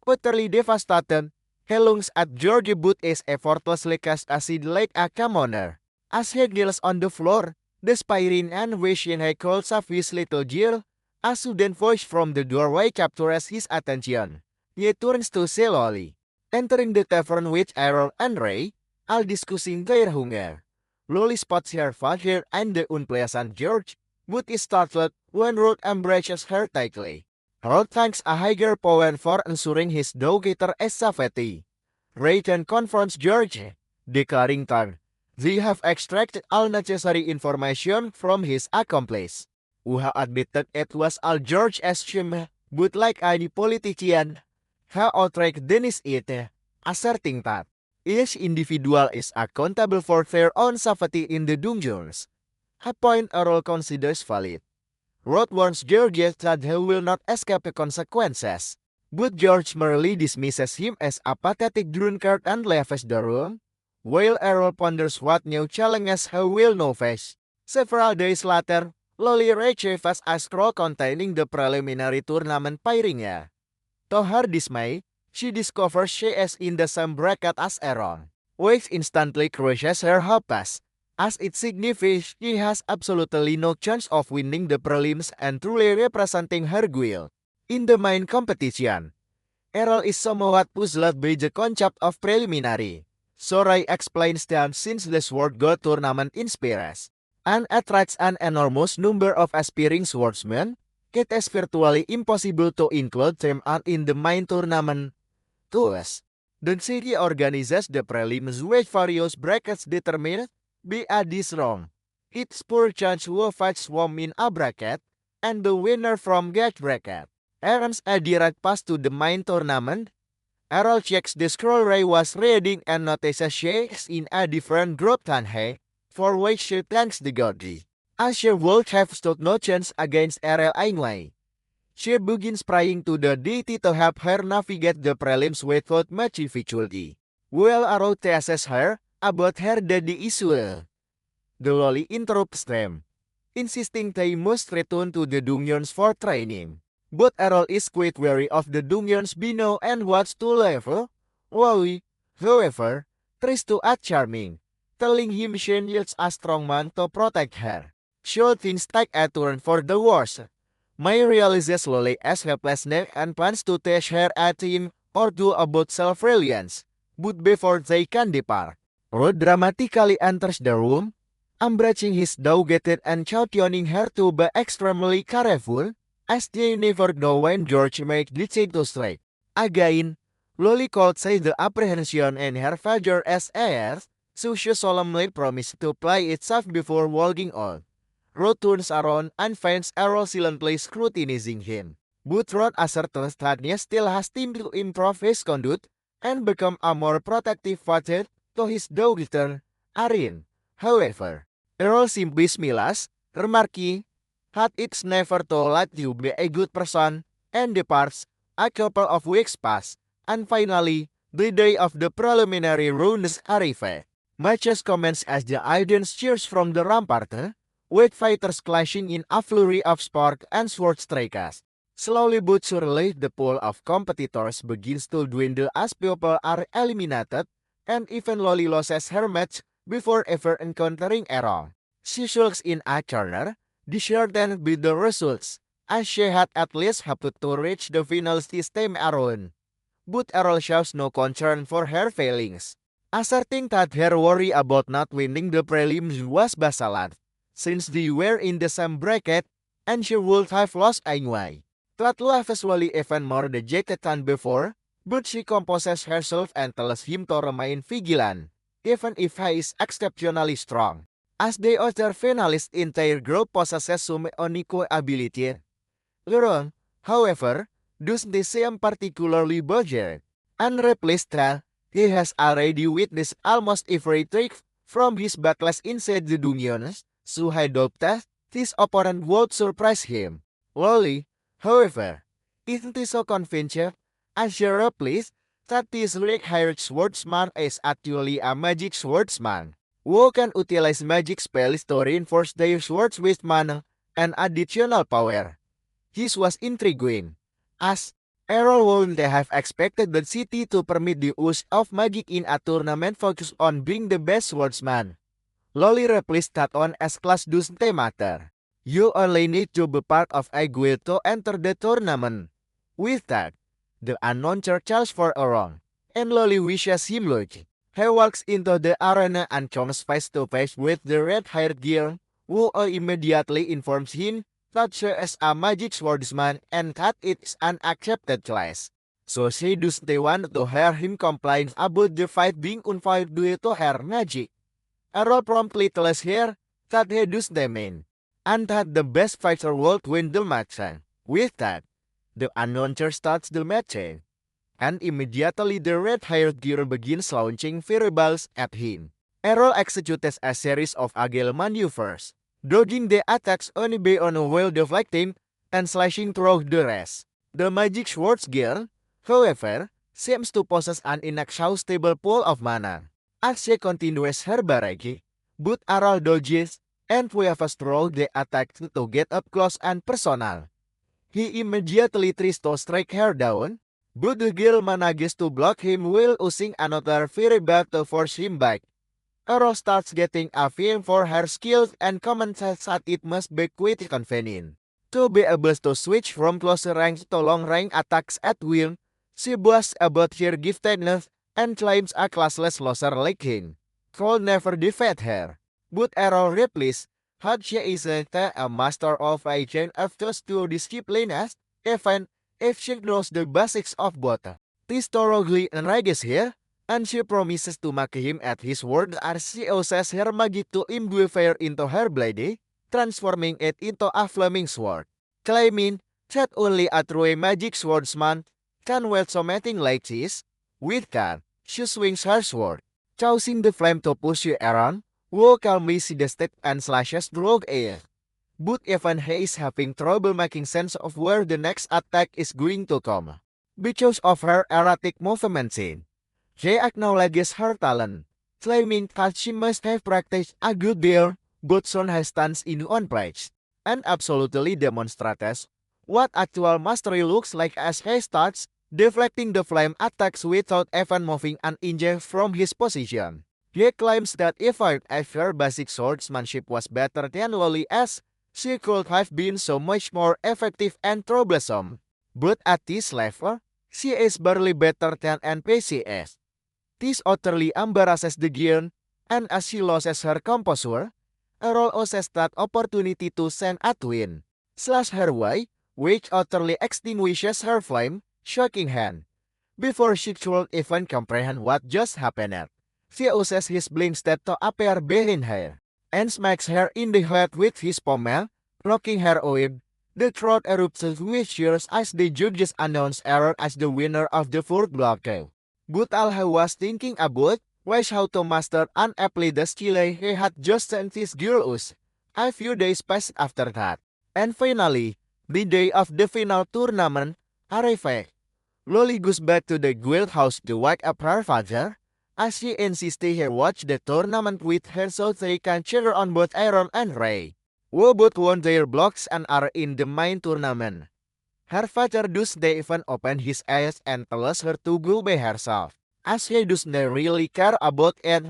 Utterly devastated, he looks at George but is effortlessly cast acid like a commoner. As he kneels on the floor, despairing and wishing he could save his little Jill, a sudden voice from the doorway captures his attention. He turns to slowly, entering the tavern with Errol and Ray, all discussing their hunger. Lolly spots her father and the unpleasant George, but is startled when Rod embraces her tightly. Rod thanks a higher power for ensuring his daughter's safety. Ray then confronts George, declaring that they have extracted all necessary information from his accomplice, who admitted it was all George's scheme, but like any politician, he outright denies it, asserting that each individual is accountable for their own safety in the dungeons, a point Errol considers valid. Rod warns George that he will not escape the consequences, but George merely dismisses him as a pathetic drunkard and leaves the room, while Errol ponders what new challenges he will now face. Several days later, Lolly retrieves a scroll containing the preliminary tournament pairingnya. To her dismay, she discovers she is in the same bracket as Errol, which instantly crushes her hopes, as it signifies she has absolutely no chance of winning the prelims and truly representing her guild. In the main competition, Errol is somewhat puzzled by the concept of preliminary. So Ray explains that since the Sword God tournament inspires and attracts an enormous number of aspiring swordsmen, it is virtually impossible to include them in the main tournament. Thus, the city organizes the prelims with various brackets determined by this round. Its poor chance will fight Swam in a bracket, and the winner from that bracket earns a direct pass to the main tournament. Errol checks the scroll Ray was reading and notices she is in a different group than he, for which she thanks the goddess. As she would have stood no chance against Errol anyway. She begins praying to the deity to help her navigate the prelims without much difficulty. While Arrow teases her about her daddy issue, the loli interrupts them, insisting they must return to the dungeons for training. But Errol is quite wary of the dungeons below and wants to level. Loli, however, tries to act charming, telling him she needs a strong man to protect her. Should things take a turn for the worse, Mai realizes Loli as helplessness and plans to teach her a thing or two about self-reliance. But before they can depart, Rod dramatically enters the room, embracing his dog-gated and championing her to be extremely careful, as they never know when George makes decide to strike. Again, Loli could say the apprehension in her father as heirs, so she solemnly promised to play it safe before walking on. Rod turns around and finds Errol silently scrutinizing him. But Rod asserts that he still has time to improve his conduct and become a more protective father to his daughter, Arin. However, Errol simply smiles, remarking that it's never too late to be a good person, and departs. A couple of weeks pass, and finally, the day of the preliminary rounds arrive. Matches commence as the audience cheers from the rampart, with fighters clashing in a flurry of spark and sword strikes. Slowly but surely, the pool of competitors begins to dwindle as people are eliminated, and even Loli loses her match before ever encountering Errol. She sulks in a corner, disheartened by the results, as she had at least hoped to reach the finals this time around. But Errol shows no concern for her failings, asserting that her worry about not winning the prelims was baseless, since they were in the same bracket, and she would have lost anyway. That leaves Loli even more dejected than before, but she composes herself and tells him to remain vigilant, even if he is exceptionally strong. As the other finalists in their group possesses some unique ability. Laurent, however, doesn't seem particularly bothered, and replies that he has already witnessed almost every trick from his battles inside the dungeons, so he hoped that his opponent would surprise him. Loli, however, isn't so convinced, as she replies that this red-haired swordsman is actually a magic swordsman who can utilize magic spells to reinforce their swords with mana and additional power. This was intriguing, as Errol wouldn't have expected the city to permit the use of magic in a tournament focused on being the best swordsman. Loli replies that on S-Class doesn't matter. You only need to be part of a guild to enter the tournament. With that, the announcer calls for Errol, and Loli wishes him luck. He walks into the arena and comes face to face with the red-haired girl, who immediately informs him that she is a magic swordsman and that it's an accepted class. So she doesn't want to hear him complain about the fight being unfair due to her magic. Errol promptly tells her that he doesn't mean, and that the best fighter would win the match. With that, the announcer starts the match, and immediately the red-haired girl begins launching fireballs at him. Errol executes a series of agile maneuvers, dodging the attacks only by on while deflecting and slashing through the rest. The magic swords girl, however, seems to possess an inexhaustible pool of mana, as she continues her barrage, but Errol dodges and waves through the attack to get up close and personal. He immediately tries to strike her down, but the girl manages to block him while using another fireball to force him back. Errol starts getting a feel for her skills and comments that it must be quite convenient to be able to switch from closer range to long-range attacks at will. She boasts about her giftedness and claims a classless loser like him could never defeat her. But Errol replies that she isn't a master of a chain of those two disciplines, even if she knows the basics of both. This thoroughly enrages her, and she promises to mock him at his word as she uses her magic to imbue fire into her blade, transforming it into a flaming sword, claiming that only a true magic swordsman can wield something like this. With that, she swings her sword, causing the flame to pursue Aaron, who calmly sees the step and slashes through air. but even he is having trouble making sense of where the next attack is going to come. Because of her erratic movements, she acknowledges her talent, claiming that she must have practiced a good deal, but soon has stands in one place, and absolutely demonstrates what actual mastery looks like as he starts deflecting the flame attacks without even moving an inch from his position. He claims that if her basic swordsmanship was better than Loli's, she could have been so much more effective and troublesome. But at this level, she is barely better than NPCs. This utterly embarrasses the Gion, and as she loses her composure, Errol uses that opportunity to send a twin slash her way, which utterly extinguishes her flame, shocking hand. Before she could even comprehend what just happened, he uses his blind stat to appear behind her, and smacks her in the head with his pommel, knocking her away. The crowd erupts with cheers as the judges announce Errol as the winner of the fourth block. But all he was thinking about was how to master unaptly the skill he had just sent his girl us. A few days passed after that, and finally, the day of the final tournament arrived. Loli goes back to the guild house to wake up her father, as she insists he watch the tournament with her so they can cheer on both Aaron and Ray, who both won their blocks and are in the main tournament. Her father does they even open his eyes and tells her to go by herself, as he does not really care about it.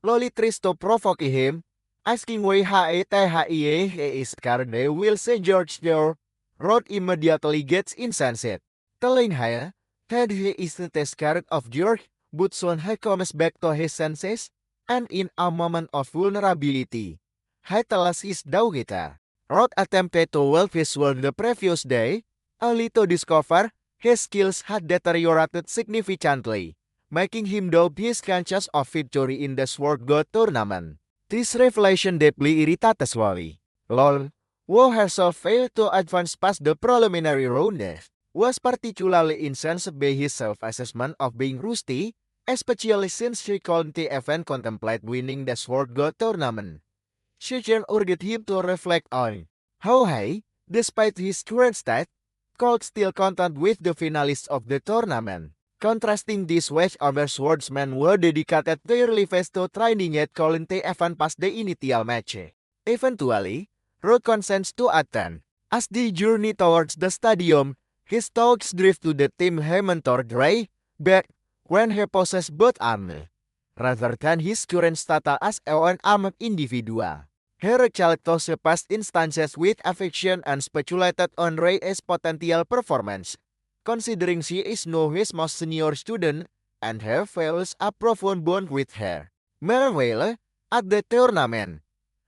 Loli tries to provoke him, asking why he is scared they will say George there. Rod immediately gets incensed, telling her that he isn't scared of George, but soon he comes back to his senses, and in a moment of vulnerability, he tells his daughter. Rod attempted to wield his sword the previous day, only to discover his skills had deteriorated significantly, making him doubt his chances of victory in the Sword God tournament. This revelation deeply irritates Loli. Lol, who herself failed to advance past the preliminary round, was particularly incensed by his self-assessment of being rusty, especially since she couldn't even contemplate winning the Sword God tournament. She urged him to reflect on how he, despite his current state, could still contend with the finalists of the tournament. Contrasting this with other swordsmen who dedicated their lives to training yet couldn't even pass the initial match. Eventually, Rod consents to attend. As they journey towards the stadium, his thoughts drift to the team he mentored Ray back when he possessed both arms, rather than his current status as an armed individual. He recalled those past instances with affection and speculated on Ray's potential performance, considering she is now his most senior student and he feels a profound bond with her. Meanwhile, at the tournament,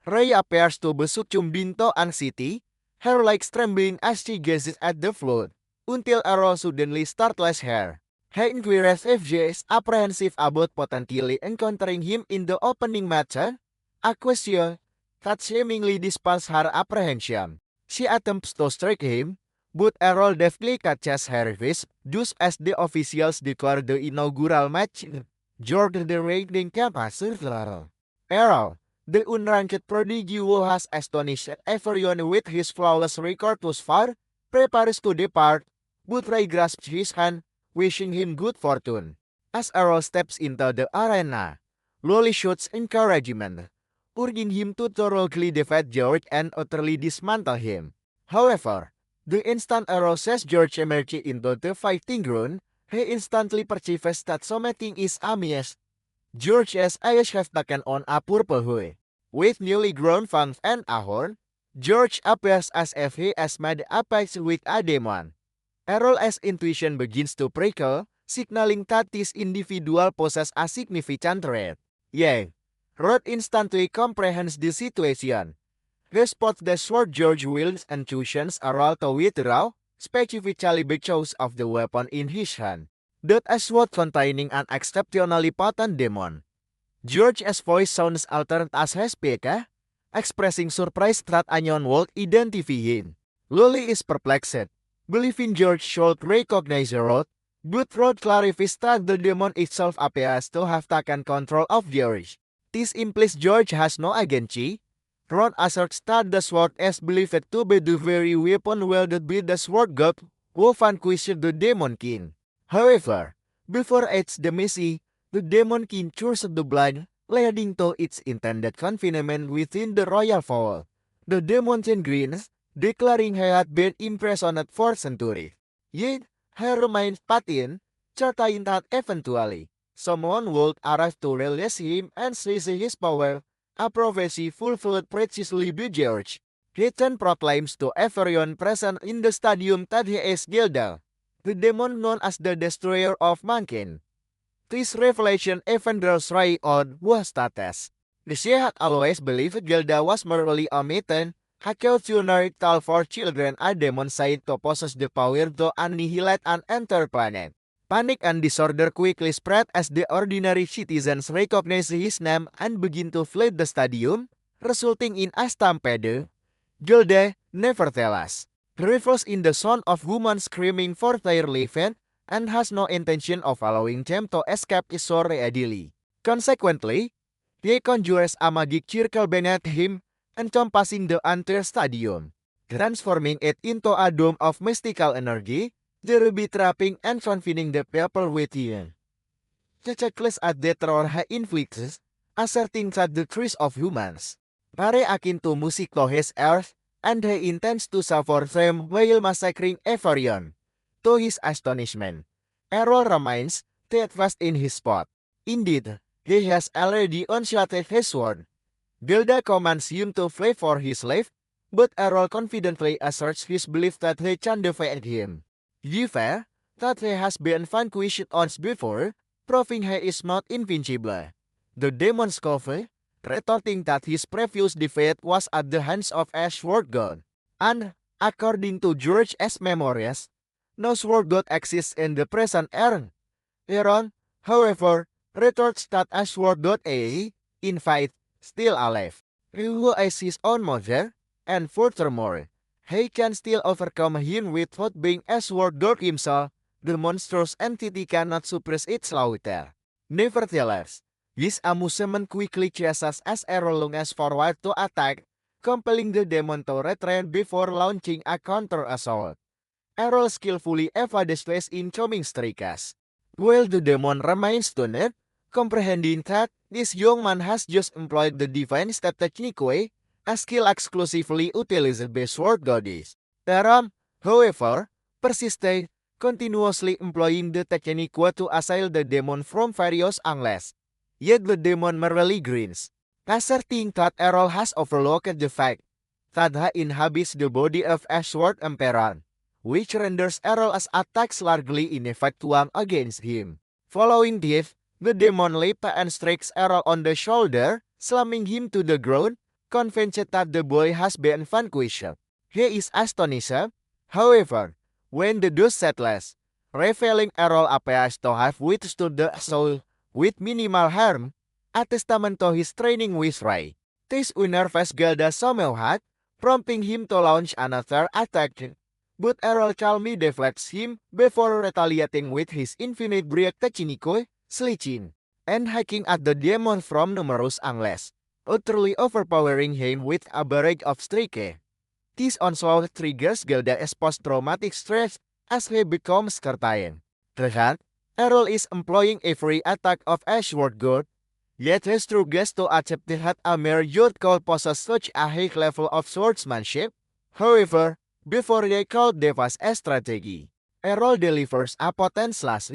Ray appears to be succumbed into anxiety, her legs trembling as she gazes at the floor, until Errol suddenly startles her. He inquires if she is apprehensive about potentially encountering him in the opening match, a question that seemingly dispels her apprehension. She attempts to strike him, but Errol deftly catches her wrist just as the officials declare the inaugural match. George the reigning champion. Errol, the unranked prodigy who has astonished everyone with his flawless record thus far, prepares to depart, but Ray grasps his hand, wishing him good fortune. As Errol steps into the arena, Loli shoots encouragement, urging him to thoroughly defeat George and utterly dismantle him. However, the instant Errol sees George emerge into the fighting ground, he instantly perceives that something is amiss. George's eyes have taken on a purple hue. With newly grown fangs and a horn, George appears as if he has made a pact with a demon. Errol's intuition begins to prickle, signaling that this individual poses a significant threat. Yet, Rod instantly comprehends the situation. He spots the sword George wields and chooses Errol to withdraw, specifically because of the weapon in his hand. That a sword containing an exceptionally potent demon. George's voice sounds altered as he speaks, expressing surprise that anyone would identify him. Loli is perplexed, believing George should recognize Rod, but Rod clarifies that the demon itself appears to have taken control of George. This implies George has no agency, Rod asserts that the sword is believed to be the very weapon wielded by the sword god who vanquished the Demon King. However, before its demise, the Demon King chose the blood, leading to its intended confinement within the royal vault. The Demon King grins, declaring he had been imprisoned for centuries. Yet, he remained patient, certain that eventually, someone would arrive to release him and seize his power, a prophecy fulfilled precisely by George. He then proclaims to everyone present in the stadium that he is Gilda, the demon known as the Destroyer of Mankind. This revelation even draws Ray on Buah status. The Shah had always believed Gilda was merely a maiden, a cautionary tale for children, a demon said to possess the power to annihilate an entire planet. Panic and disorder quickly spread as the ordinary citizens recognize his name and begin to flee the stadium, resulting in a stampede. Gilda, nevertheless, revels in the sound of women screaming for their living and has no intention of allowing them to escape so readily. Consequently, he conjures a magic circle beneath him, encompassing the entire stadium, transforming it into a dome of mystical energy, thereby trapping and confining the people within. The checklist at the terror he inflicts, asserting that the truth of humans, very akin to music to his earth, and he intends to suffer them while massacring everyone. To his astonishment, Errol remains steadfast in his spot. Indeed, he has already unsheathed his sword. Gilda commands him to flee for his life, but Errol confidently asserts his belief that he can defeat him. Given that he has been vanquished once before, proving he is not invincible. The demon scoffs, retorting that his previous defeat was at the hands of a sword god, and, according to George S. Memories, no sword god exists in the present era. Aaron, however, retorts that a sword god is, in fact, still alive, who is his own mother, and furthermore, he can still overcome him without being a sword god himself. The monstrous entity cannot suppress its slaughter. Nevertheless, his amusement quickly ceases as Errol lunges forward to attack, compelling the demon to retreat before launching a counter-assault. Errol skillfully evades these incoming strikes, while the demon remains stunned, comprehending that this young man has just employed the divine step technique, a skill exclusively utilized by sword goddess. Taram, however, persisted, continuously employing the technique to assail the demon from various angles. Yet the demon merely grins, asserting that Errol has overlooked the fact that he inhabits the body of a sword emperor, which renders Errol's attacks largely ineffectual against him. Following this, the demon leaps and strikes Errol on the shoulder, slamming him to the ground, convinced that the boy has been vanquished. He is astonished, however, when the dust settles, revealing Errol appears to have withstood the assault with minimal harm, a testament to his training with Ray. This unnerves Gilda somewhat, prompting him to launch another attack, but Errol calmly deflects him before retaliating with his infinite breath technique, slashing and hacking at the demon from numerous angles, utterly overpowering him with a barrage of strikes. This onslaught triggers Gilda's post-traumatic stress as he becomes certain that Errol is employing every attack of a sword god, yet he struggles to accept that a mere youth could possess such a high level of swordsmanship. However, before they could devise a strategy, Errol delivers a potent slash,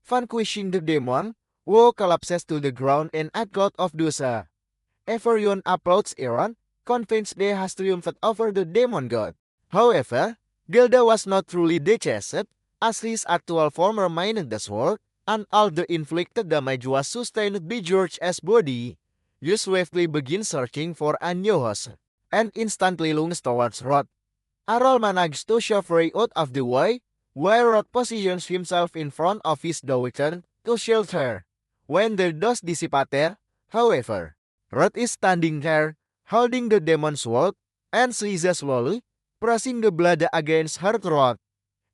vanquishing the demon, who collapses to the ground in a cloud of dust. Everyone applauds Aaron, convinced they has triumphed over the demon god. However, Gilda was not truly detached, as his actual form remained the sword, and all the inflicted damage was sustained by George's body. You swiftly begin searching for a new host, and instantly lunges towards Rod. Errol manages to shove Ray out of the way, while Rod positions himself in front of his daughter to shield her. When the dust dissipated, however, Rod is standing there, holding the demon's sword, and seizes slowly, pressing the blade against her throat.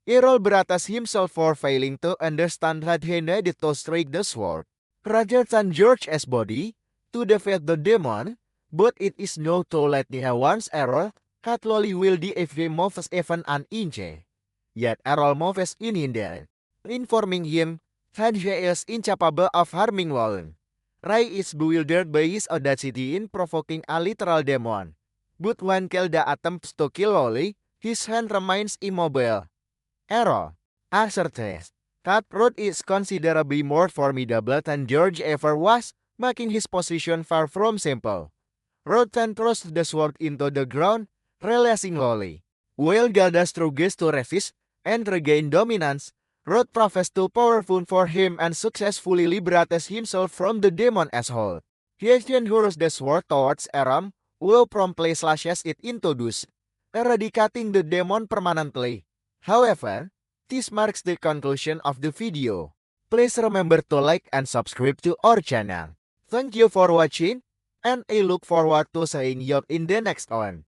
Errol beratas himself for failing to understand that he needed to strike the sword, rather than George's body, to defeat the demon. But it is no to let the one's error, Katloli will the FV moves even an inch. Yet Errol moves in there, informing him Hanji is incapable of harming Wallen. Rai is bewildered by his audacity in provoking a literal demon. But when Kelda attempts to kill Loli, his hand remains immobile. Errol asserts that Rod is considerably more formidable than George ever was, making his position far from simple. Rod then throws the sword into the ground, releasing Loli. While Gelda struggles to resist and regain dominance, Rod proves too powerful for him and successfully liberates himself from the demon as whole. He then hurls the sword towards Aram, who promptly slashes it into dust, eradicating the demon permanently. However, this marks the conclusion of the video. Please remember to like and subscribe to our channel. Thank you for watching, and I look forward to seeing you in the next one.